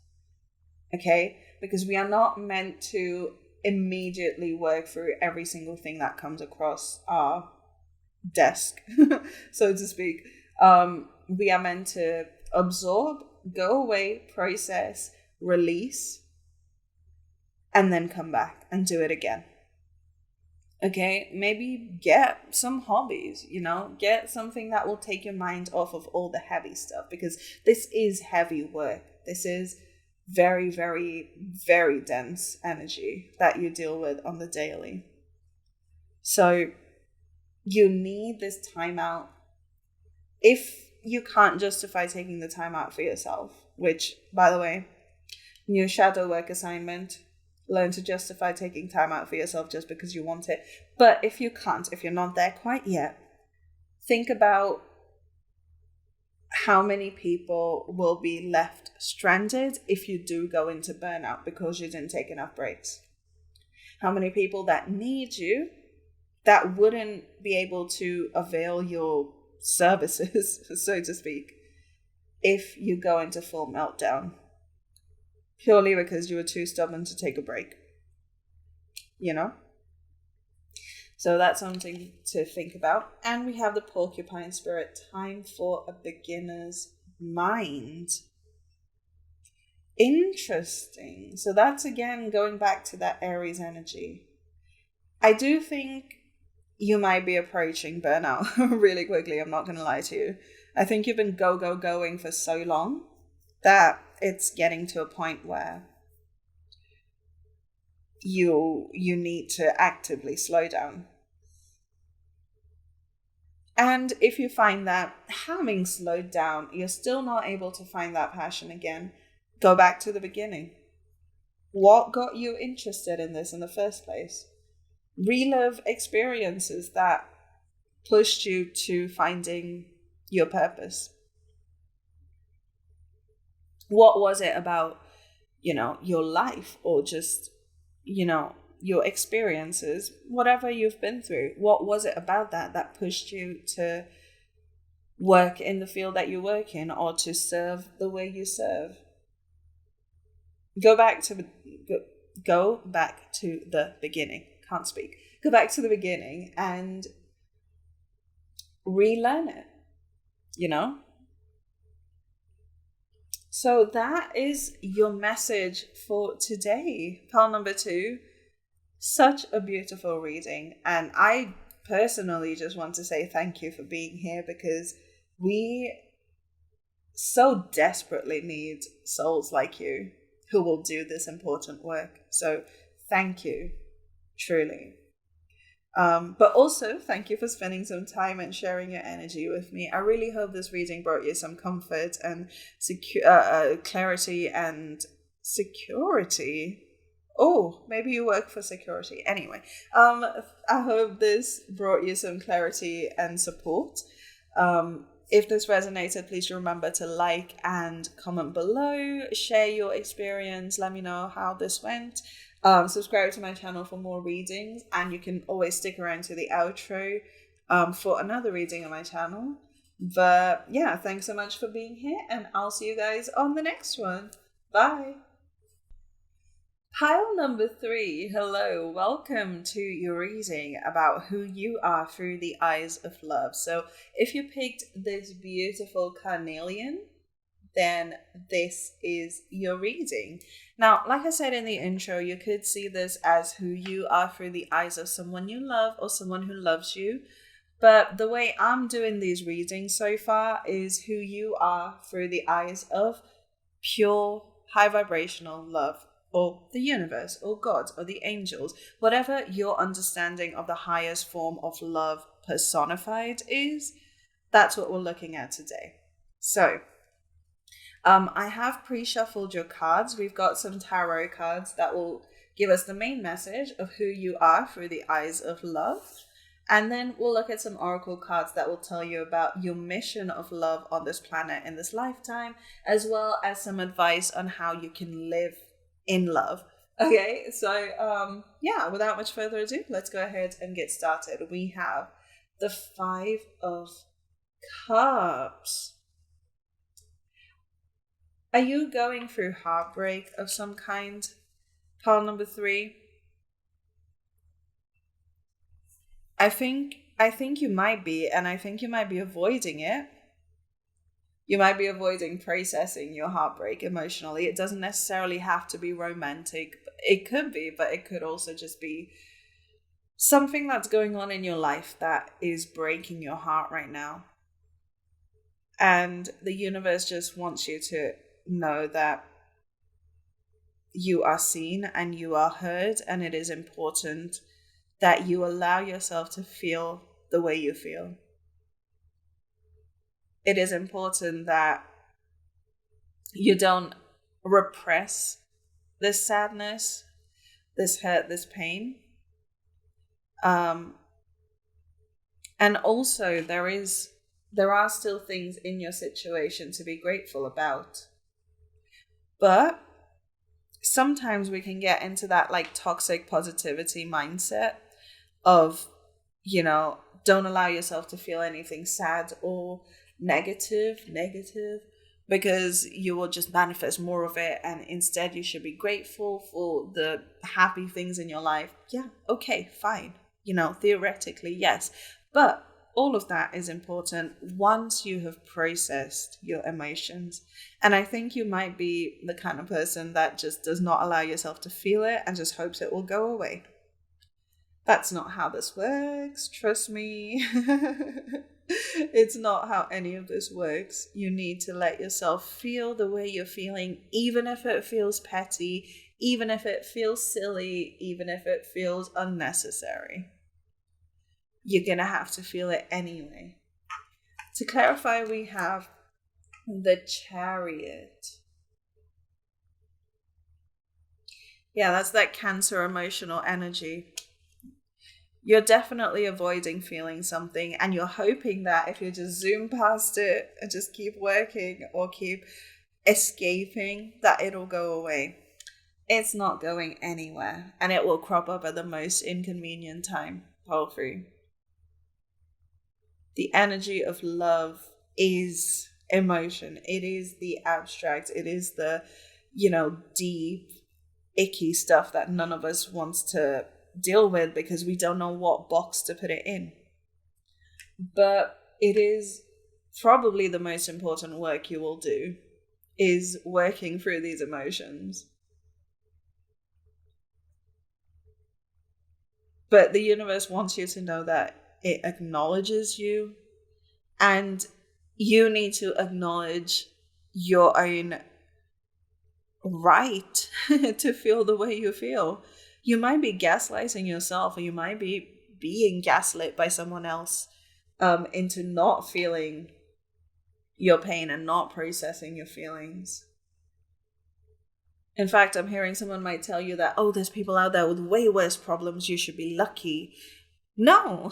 Okay? Because we are not meant to immediately work through every single thing that comes across our desk, so to speak. We are meant to absorb, go away, process, release, and then come back and do it again. Okay, maybe get some hobbies, get something that will take your mind off of all the heavy stuff, because this is heavy work. This is very, very, very dense energy that you deal with on the daily. So you need this time out. If you can't justify taking the time out for yourself, which, by the way, new shadow work assignment, learn to justify taking time out for yourself just because you want it. But if you can't, if you're not there quite yet, think about how many people will be left stranded if you do go into burnout because you didn't take enough breaks. How many people that need you that wouldn't be able to avail your services, so to speak, if you go into full meltdown purely because you were too stubborn to take a break. So that's something to think about. And we have the porcupine spirit, time for a beginner's mind. Interesting. So that's, again, going back to that Aries energy. I do think you might be approaching burnout really quickly. I'm not going to lie to you. I think you've been going for so long that it's getting to a point where you need to actively slow down. And if you find that having slowed down, you're still not able to find that passion again, go back to the beginning. What got you interested in this in the first place? Relive experiences that pushed you to finding your purpose. What was it about, your life, or just, your experiences, whatever you've been through? What was it about that pushed you to work in the field that you work in, or to serve the way you serve? Go back to the beginning. Can't speak. Go back to the beginning and relearn it, So that is your message for today. Pile number 2. Such a beautiful reading. And I personally just want to say thank you for being here, because we so desperately need souls like you who will do this important work. So thank you, truly. But also, thank you for spending some time and sharing your energy with me. I really hope this reading brought you some comfort and clarity and security. Oh, maybe you work for security. Anyway, I hope this brought you some clarity and support. If this resonated, please remember to like and comment below. Share your experience. Let me know how this went. Subscribe to my channel for more readings, and you can always stick around to the outro for another reading on my channel. But yeah, thanks so much for being here, and I'll see you guys on the next one. Bye. Pile number 3, hello, welcome to your reading about who you are through the eyes of love. So if you picked this beautiful carnelian, then this is your reading. Now, like I said in the intro, you could see this as who you are through the eyes of someone you love or someone who loves you. But the way I'm doing these readings so far is who you are through the eyes of pure, high vibrational love, or the universe, or God, or the angels, whatever your understanding of the highest form of love personified is, that's what we're looking at today. So, I have pre-shuffled your cards. We've got some tarot cards that will give us the main message of who you are through the eyes of love. And then we'll look at some oracle cards that will tell you about your mission of love on this planet in this lifetime, as well as some advice on how you can live in love. Okay, so yeah, without much further ado, let's go ahead and get started. We have the 5 of Cups. Are you going through heartbreak of some kind? Pile number 3. I think you might be, and I think you might be avoiding it. You might be avoiding processing your heartbreak emotionally. It doesn't necessarily have to be romantic. It could be, but it could also just be something that's going on in your life that is breaking your heart right now. And the universe just wants you to know that you are seen and you are heard, and it is important that you allow yourself to feel the way you feel. It is important that you don't repress this sadness, this hurt, this pain. And also there are still things in your situation to be grateful about. But sometimes we can get into that like toxic positivity mindset of, don't allow yourself to feel anything sad or negative, because you will just manifest more of it, and instead you should be grateful for the happy things in your life. Yeah, okay, fine. Theoretically, yes. But all of that is important once you have processed your emotions. And I think you might be the kind of person that just does not allow yourself to feel it and just hopes it will go away. That's not how this works, trust me. It's not how any of this works. You need to let yourself feel the way you're feeling, even if it feels petty, even if it feels silly, even if it feels unnecessary. You're going to have to feel it anyway. To clarify, we have the Chariot. Yeah, that's that Cancer emotional energy. You're definitely avoiding feeling something, and you're hoping that if you just zoom past it and just keep working or keep escaping, that it'll go away. It's not going anywhere, and it will crop up at the most inconvenient time. Pile 3. The energy of love is emotion. It is the abstract. It is the, deep, icky stuff that none of us wants to deal with because we don't know what box to put it in. But it is probably the most important work you will do, is working through these emotions. But the universe wants you to know that it acknowledges you, and you need to acknowledge your own right to feel the way you feel. You might be gaslighting yourself, or you might be being gaslit by someone else into not feeling your pain and not processing your feelings. In fact, I'm hearing someone might tell you that, there's people out there with way worse problems, you should be lucky. No.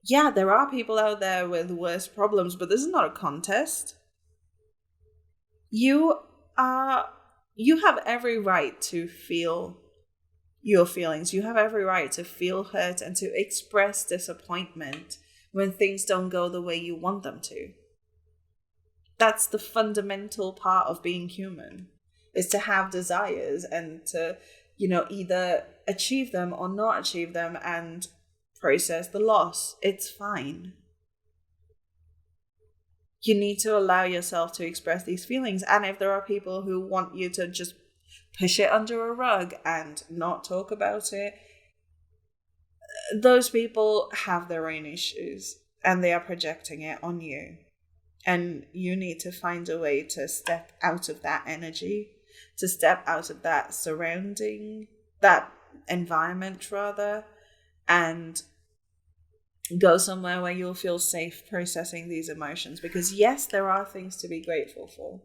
Yeah, there are people out there with worse problems, but this is not a contest. You have every right to feel your feelings. You have every right to feel hurt and to express disappointment when things don't go the way you want them to. That's the fundamental part of being human, is to have desires and to, either achieve them or not achieve them and process the loss. It's fine. You need to allow yourself to express these feelings. And if there are people who want you to just push it under a rug and not talk about it, those people have their own issues and they are projecting it on you. And you need to find a way to step out of that energy, to step out of that surrounding, that environment rather, and go somewhere where you'll feel safe processing these emotions. Because yes, there are things to be grateful for,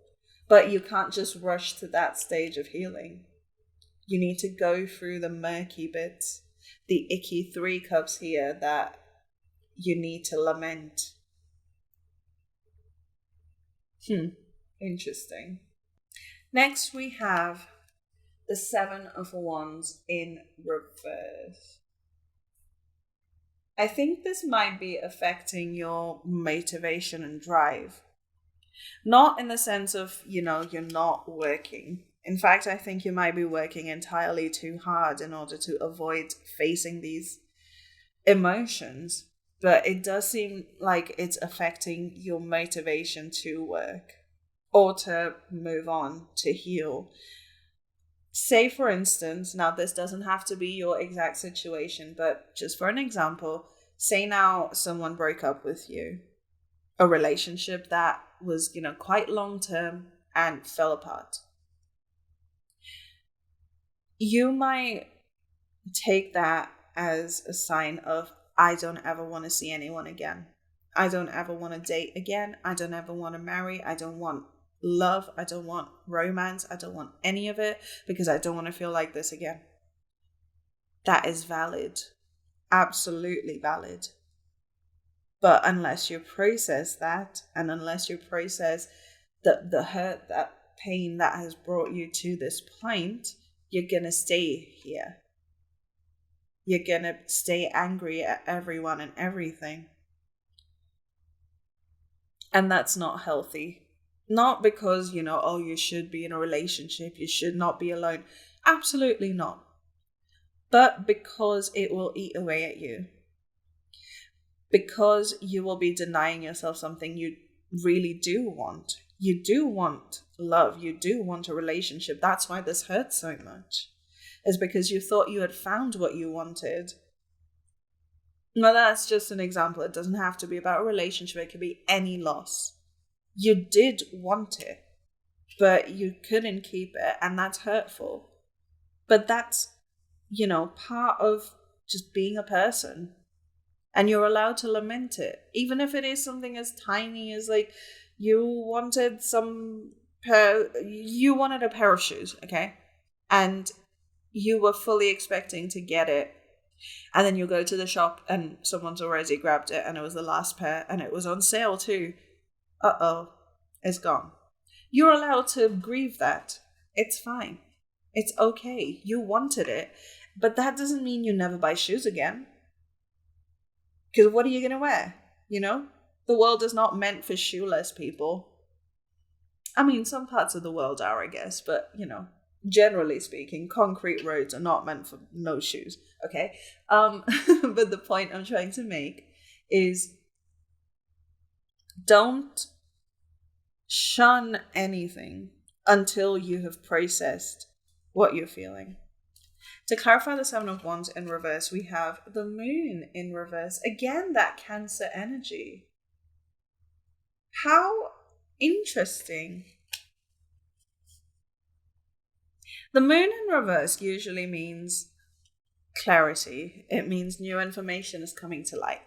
but you can't just rush to that stage of healing. You need to go through the murky bits, the icky 3 cups here that you need to lament. Interesting. Next we have the 7 of Wands in reverse. I think this might be affecting your motivation and drive. Not in the sense of, you're not working. In fact, I think you might be working entirely too hard in order to avoid facing these emotions. But it does seem like it's affecting your motivation to work or to move on, to heal. Say, for instance, now this doesn't have to be your exact situation, but just for an example, say now someone broke up with you, a relationship that was, quite long-term and fell apart. You might take that as a sign of, I don't ever want to see anyone again. I don't ever want to date again. I don't ever want to marry. I don't want love. I don't want romance. I don't want any of it because I don't want to feel like this again. That is valid. Absolutely valid. But unless you process that, and unless you process the hurt, that pain that has brought you to this point, you're going to stay here. You're going to stay angry at everyone and everything. And that's not healthy. Not because, you should be in a relationship, you should not be alone. Absolutely not. But because it will eat away at you. Because you will be denying yourself something you really do want. You do want love. You do want a relationship. That's why this hurts so much. Is because you thought you had found what you wanted. Now that's just an example. It doesn't have to be about a relationship. It could be any loss. You did want it, but you couldn't keep it, and that's hurtful. But that's, part of just being a person. And you're allowed to lament it. Even if it is something as tiny as you wanted you wanted a pair of shoes, okay? And you were fully expecting to get it. And then you go to the shop and someone's already grabbed it and it was the last pair and it was on sale too. Uh-oh, it's gone. You're allowed to grieve that. It's fine. It's okay. You wanted it. But that doesn't mean you never buy shoes again. Because what are you going to wear? The world is not meant for shoeless people. I mean, some parts of the world are, I guess. But, generally speaking, concrete roads are not meant for no shoes. Okay? But the point I'm trying to make is don't shun anything until you have processed what you're feeling. To clarify the 7 of Wands in reverse, we have the Moon in reverse. Again, that Cancer energy. How interesting. The Moon in reverse usually means clarity. It means new information is coming to light.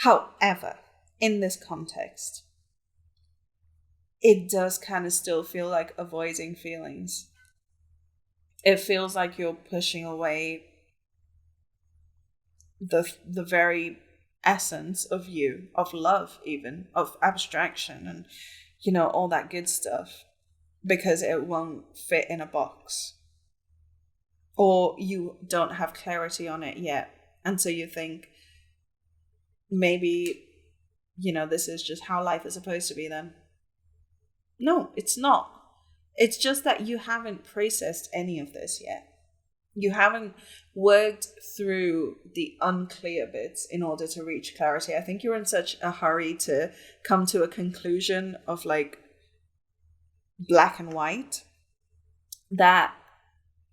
However, in this context, it does kind of still feel like avoiding feelings. It feels like you're pushing away the very essence of you, of love even, of abstraction and, all that good stuff, because it won't fit in a box. Or you don't have clarity on it yet. And so you think, maybe, this is just how life is supposed to be then. No, it's not. It's just that you haven't processed any of this yet. You haven't worked through the unclear bits in order to reach clarity. I think you're in such a hurry to come to a conclusion of like black and white that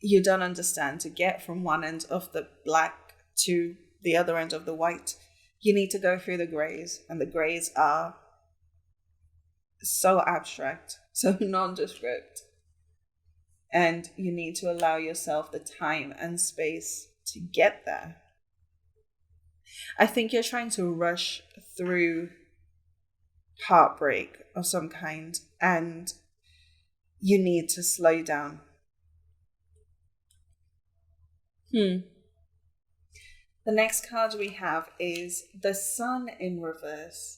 you don't understand. To get from one end of the black to the other end of the white, you need to go through the grays, and the grays are so abstract, so nondescript. And you need to allow yourself the time and space to get there. I think you're trying to rush through heartbreak of some kind, and you need to slow down. The next card we have is the Sun in reverse.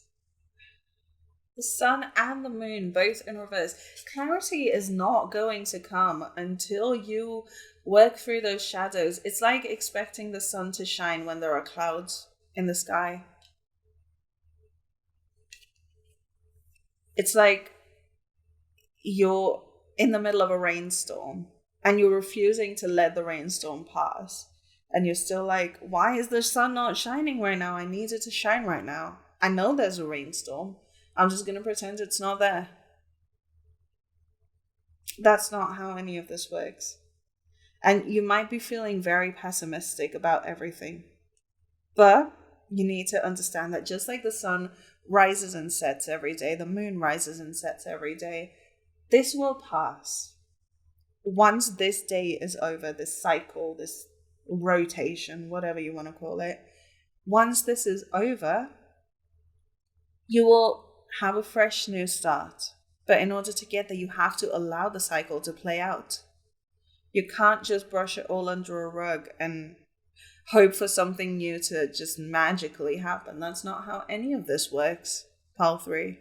The sun and the moon both in reverse. Clarity is not going to come until you work through those shadows. It's like expecting the sun to shine when there are clouds in the sky. It's like you're in the middle of a rainstorm and you're refusing to let the rainstorm pass. And you're still like, why is the sun not shining right now? I need it to shine right now. I know there's a rainstorm. I'm just going to pretend it's not there. That's not how any of this works. And you might be feeling very pessimistic about everything. But you need to understand that just like the sun rises and sets every day, the moon rises and sets every day, this will pass. Once this day is over, this cycle, this rotation, whatever you want to call it, once this is over, you will have a fresh new start. But in order to get there, you have to allow the cycle to play out. You can't just brush it all under a rug and hope for something new to just magically happen. That's not how any of this works, Pal 3.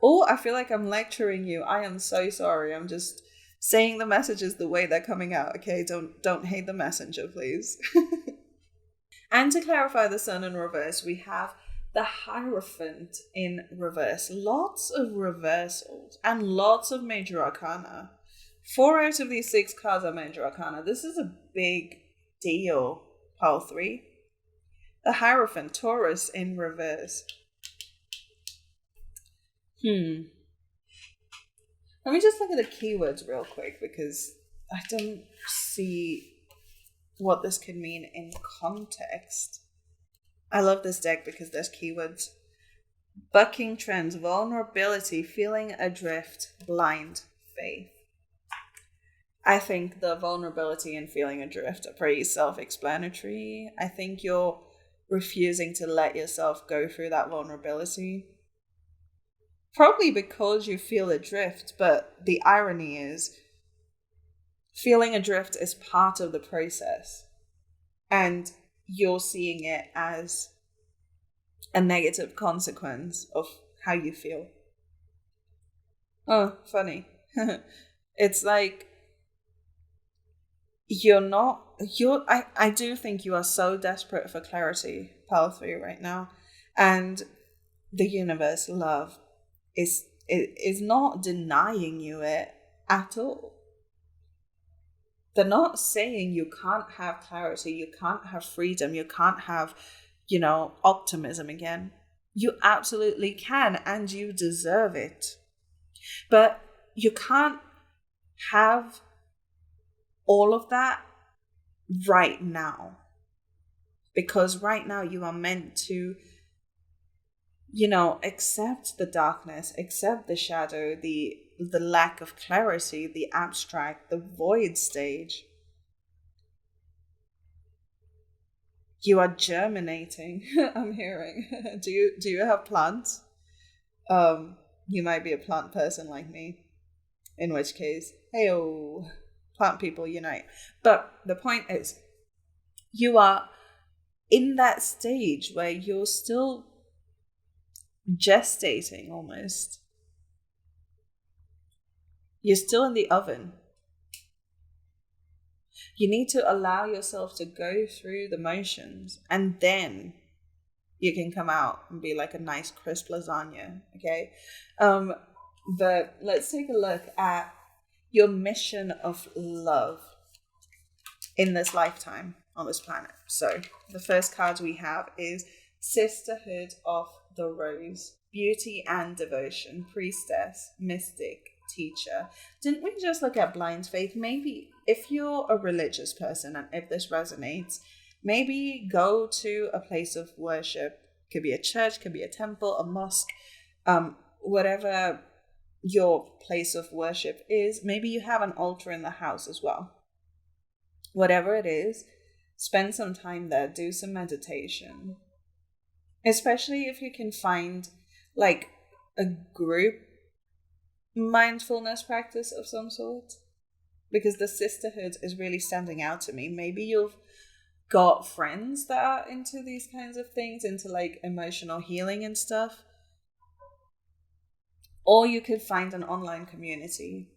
Oh, I feel like I'm lecturing you. I am so sorry. I'm just saying the messages the way they're coming out, okay? Don't hate the messenger, please. And to clarify the sun in reverse, we have the Hierophant in reverse. Lots of reversals and lots of major arcana. 4 out of these 6 cards are major arcana. This is a big deal, Pile 3. The Hierophant, Taurus in reverse. Let me just look at the keywords real quick because I don't see what this could mean in context. I love this deck because there's keywords. Bucking trends, vulnerability, feeling adrift, blind, faith. I think the vulnerability and feeling adrift are pretty self-explanatory. I think you're refusing to let yourself go through that vulnerability. Probably because you feel adrift, but the irony is feeling adrift is part of the process. And you're seeing it as a negative consequence of how you feel. Oh, funny. It's like I do think you are so desperate for clarity, Power 3, right now. And the universe, love, is not denying you it at all. They're not saying you can't have clarity, you can't have freedom, you can't have, optimism again. You absolutely can, and you deserve it. But you can't have all of that right now. Because right now you are meant to, accept the darkness, accept the shadow, the lack of clarity, the abstract, the void stage. You are germinating, I'm hearing. Do you have plants? You might be a plant person like me. In which case, hey-oh, plant people unite. But the point is, you are in that stage where you're still gestating almost. You're still in the oven. You need to allow yourself to go through the motions and then you can come out and be like a nice crisp lasagna. Okay. But let's take a look at your mission of love in this lifetime on this planet. So the first card we have is Sisterhood of the Rose, Beauty and Devotion, Priestess, Mystic, Teacher. Didn't we just look at blind faith? Maybe if you're a religious person and if this resonates, maybe go to a place of worship. Could be a church, could be a temple, a mosque, whatever your place of worship is. Maybe you have an altar in the house as well. Whatever it is, spend some time there, do some meditation. Especially if you can find like a group mindfulness practice of some sort, because the sisterhood is really standing out to me. Maybe you've got friends that are into these kinds of things, into like emotional healing and stuff, or you could find an online community,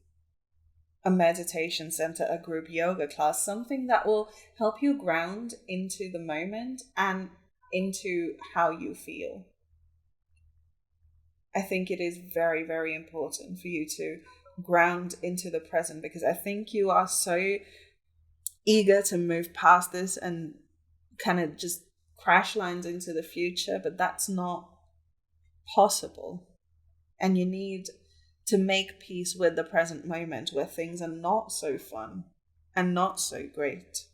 a meditation center, a group yoga class, something that will help you ground into the moment and into how you feel. I think it is very, very important for you to ground into the present, because I think you are so eager to move past this and kind of just crash lines into the future, but that's not possible. And you need to make peace with the present moment where things are not so fun and not so great.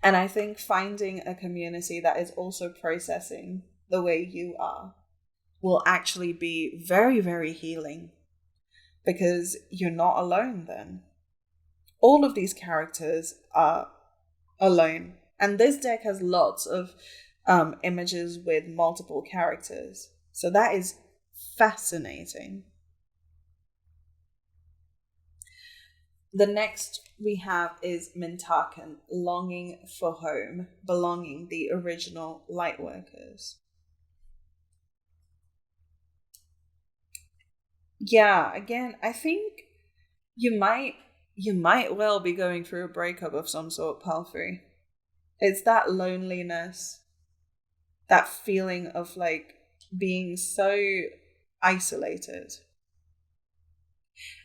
And I think finding a community that is also processing the way you are will actually be very, very healing, because you're not alone then. All of these characters are alone. And this deck has lots of images with multiple characters. So that is fascinating. The next we have is Mintakan, Longing for Home, Belonging, the original Lightworkers. Yeah, again, I think you might well be going through a breakup of some sort, Palfrey. It's that loneliness, that feeling of like being so isolated.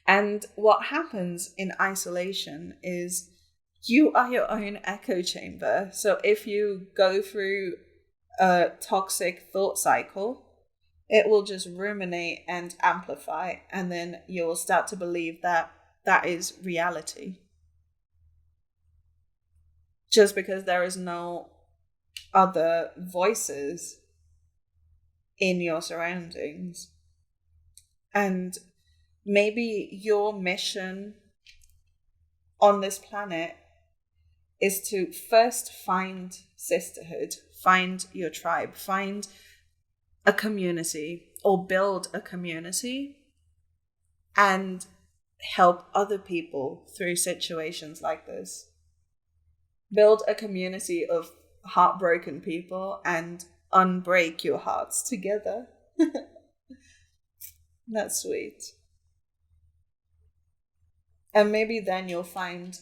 And what happens in isolation is you are your own echo chamber. So if you go through a toxic thought cycle, it will just ruminate and amplify, and then you will start to believe that that is reality. Just because there is no other voices in your surroundings. And maybe your mission on this planet is to first find sisterhood, find your tribe, find a community, or build a community and help other people through situations like this. Build a community of heartbroken people and unbreak your hearts together. That's sweet. And maybe then you'll find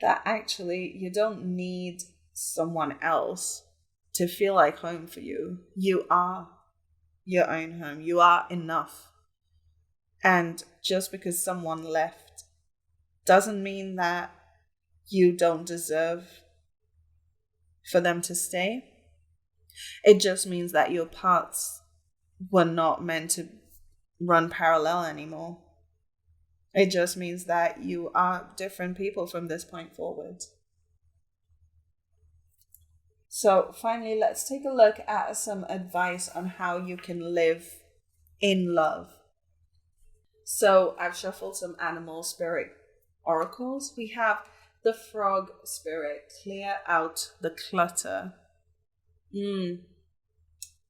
that actually you don't need someone else to feel like home for you. You are your own home. You are enough. And just because someone left doesn't mean that you don't deserve for them to stay. It just means that your paths were not meant to run parallel anymore. It just means that you are different people from this point forward. So finally, let's take a look at some advice on how you can live in love. So I've shuffled some animal spirit oracles. We have the frog spirit, clear out the clutter.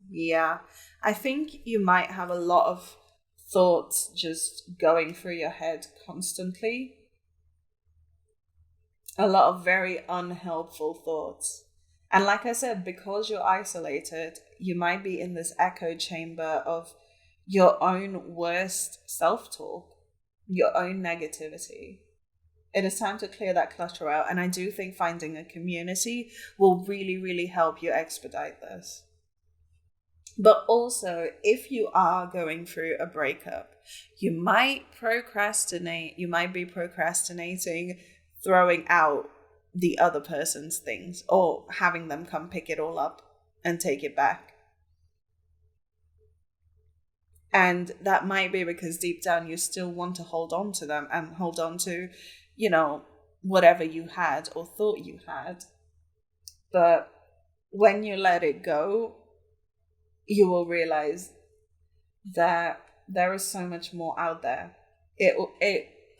Yeah, I think you might have a lot of thoughts just going through your head constantly. A lot of very unhelpful thoughts. And like I said, because you're isolated, you might be in this echo chamber of your own worst self-talk, your own negativity. It is time to clear that clutter out. And I do think finding a community will really, really help you expedite this. But also, if you are going through a breakup, you might procrastinate. You might be procrastinating throwing out the other person's things or having them come pick it all up and take it back. And that might be because deep down you still want to hold on to them and hold on to, whatever you had or thought you had. But when you let it go, you will realize that there is so much more out there.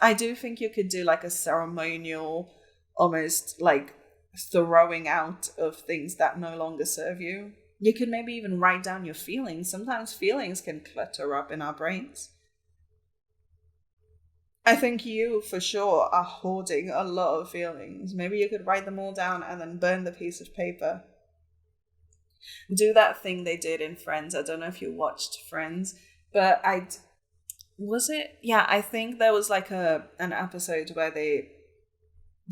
I do think you could do like a ceremonial, almost like throwing out of things that no longer serve you. You could maybe even write down your feelings. Sometimes feelings can clutter up in our brains. I think you, for sure, are hoarding a lot of feelings. Maybe you could write them all down and then burn the piece of paper. Do that thing they did in Friends. I don't know if you watched Friends, but I think there was like an episode where they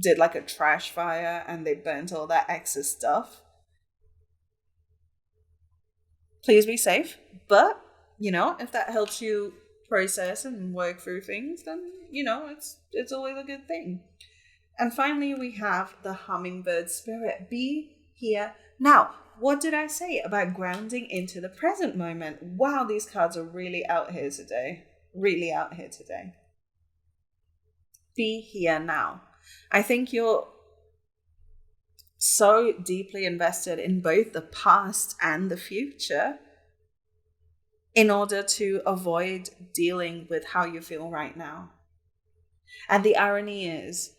did like a trash fire and they burnt all that excess stuff. Please be safe. But, if that helps you process and work through things, then, it's always a good thing. And finally, we have the hummingbird spirit. Be here now. What did I say about grounding into the present moment? Wow, these cards are really out here today. Really out here today. Be here now. I think you're so deeply invested in both the past and the future in order to avoid dealing with how you feel right now. And the irony is,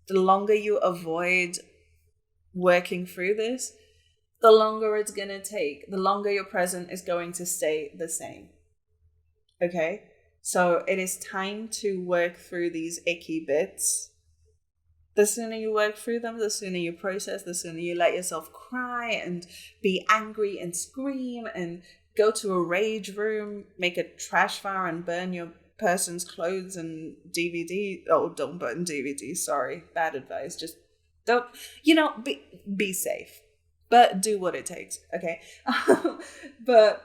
the longer you avoid working through this, the longer it's going to take, the longer your present is going to stay the same. Okay? So it is time to work through these icky bits. The sooner you work through them, the sooner you process, the sooner you let yourself cry and be angry and scream and go to a rage room, make a trash fire and burn your person's clothes and DVD. Oh, don't burn DVDs. Sorry. Bad advice. Just don't, be safe. But do what it takes, okay? But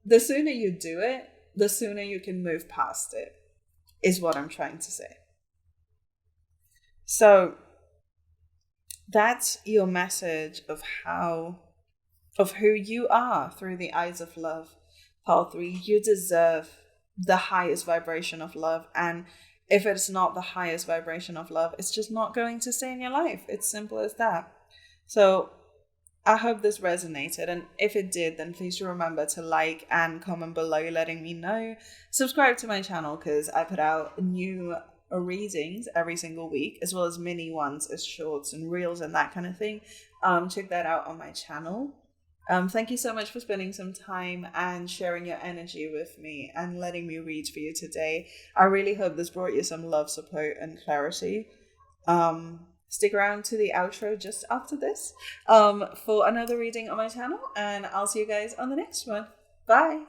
the sooner you do it, the sooner you can move past it, is what I'm trying to say. So that's your message of who you are through the eyes of love. Part 3, you deserve the highest vibration of love. And if it's not the highest vibration of love, it's just not going to stay in your life. It's simple as that. So I hope this resonated, and if it did, then please do remember to like and comment below letting me know. Subscribe to my channel because I put out new readings every single week, as well as mini ones as shorts and reels and that kind of thing. Check that out on my channel. Thank you so much for spending some time and sharing your energy with me and letting me read for you today. I really hope this brought you some love, support, and clarity. Stick around to the outro just after this for another reading on my channel, and I'll see you guys on the next one. Bye!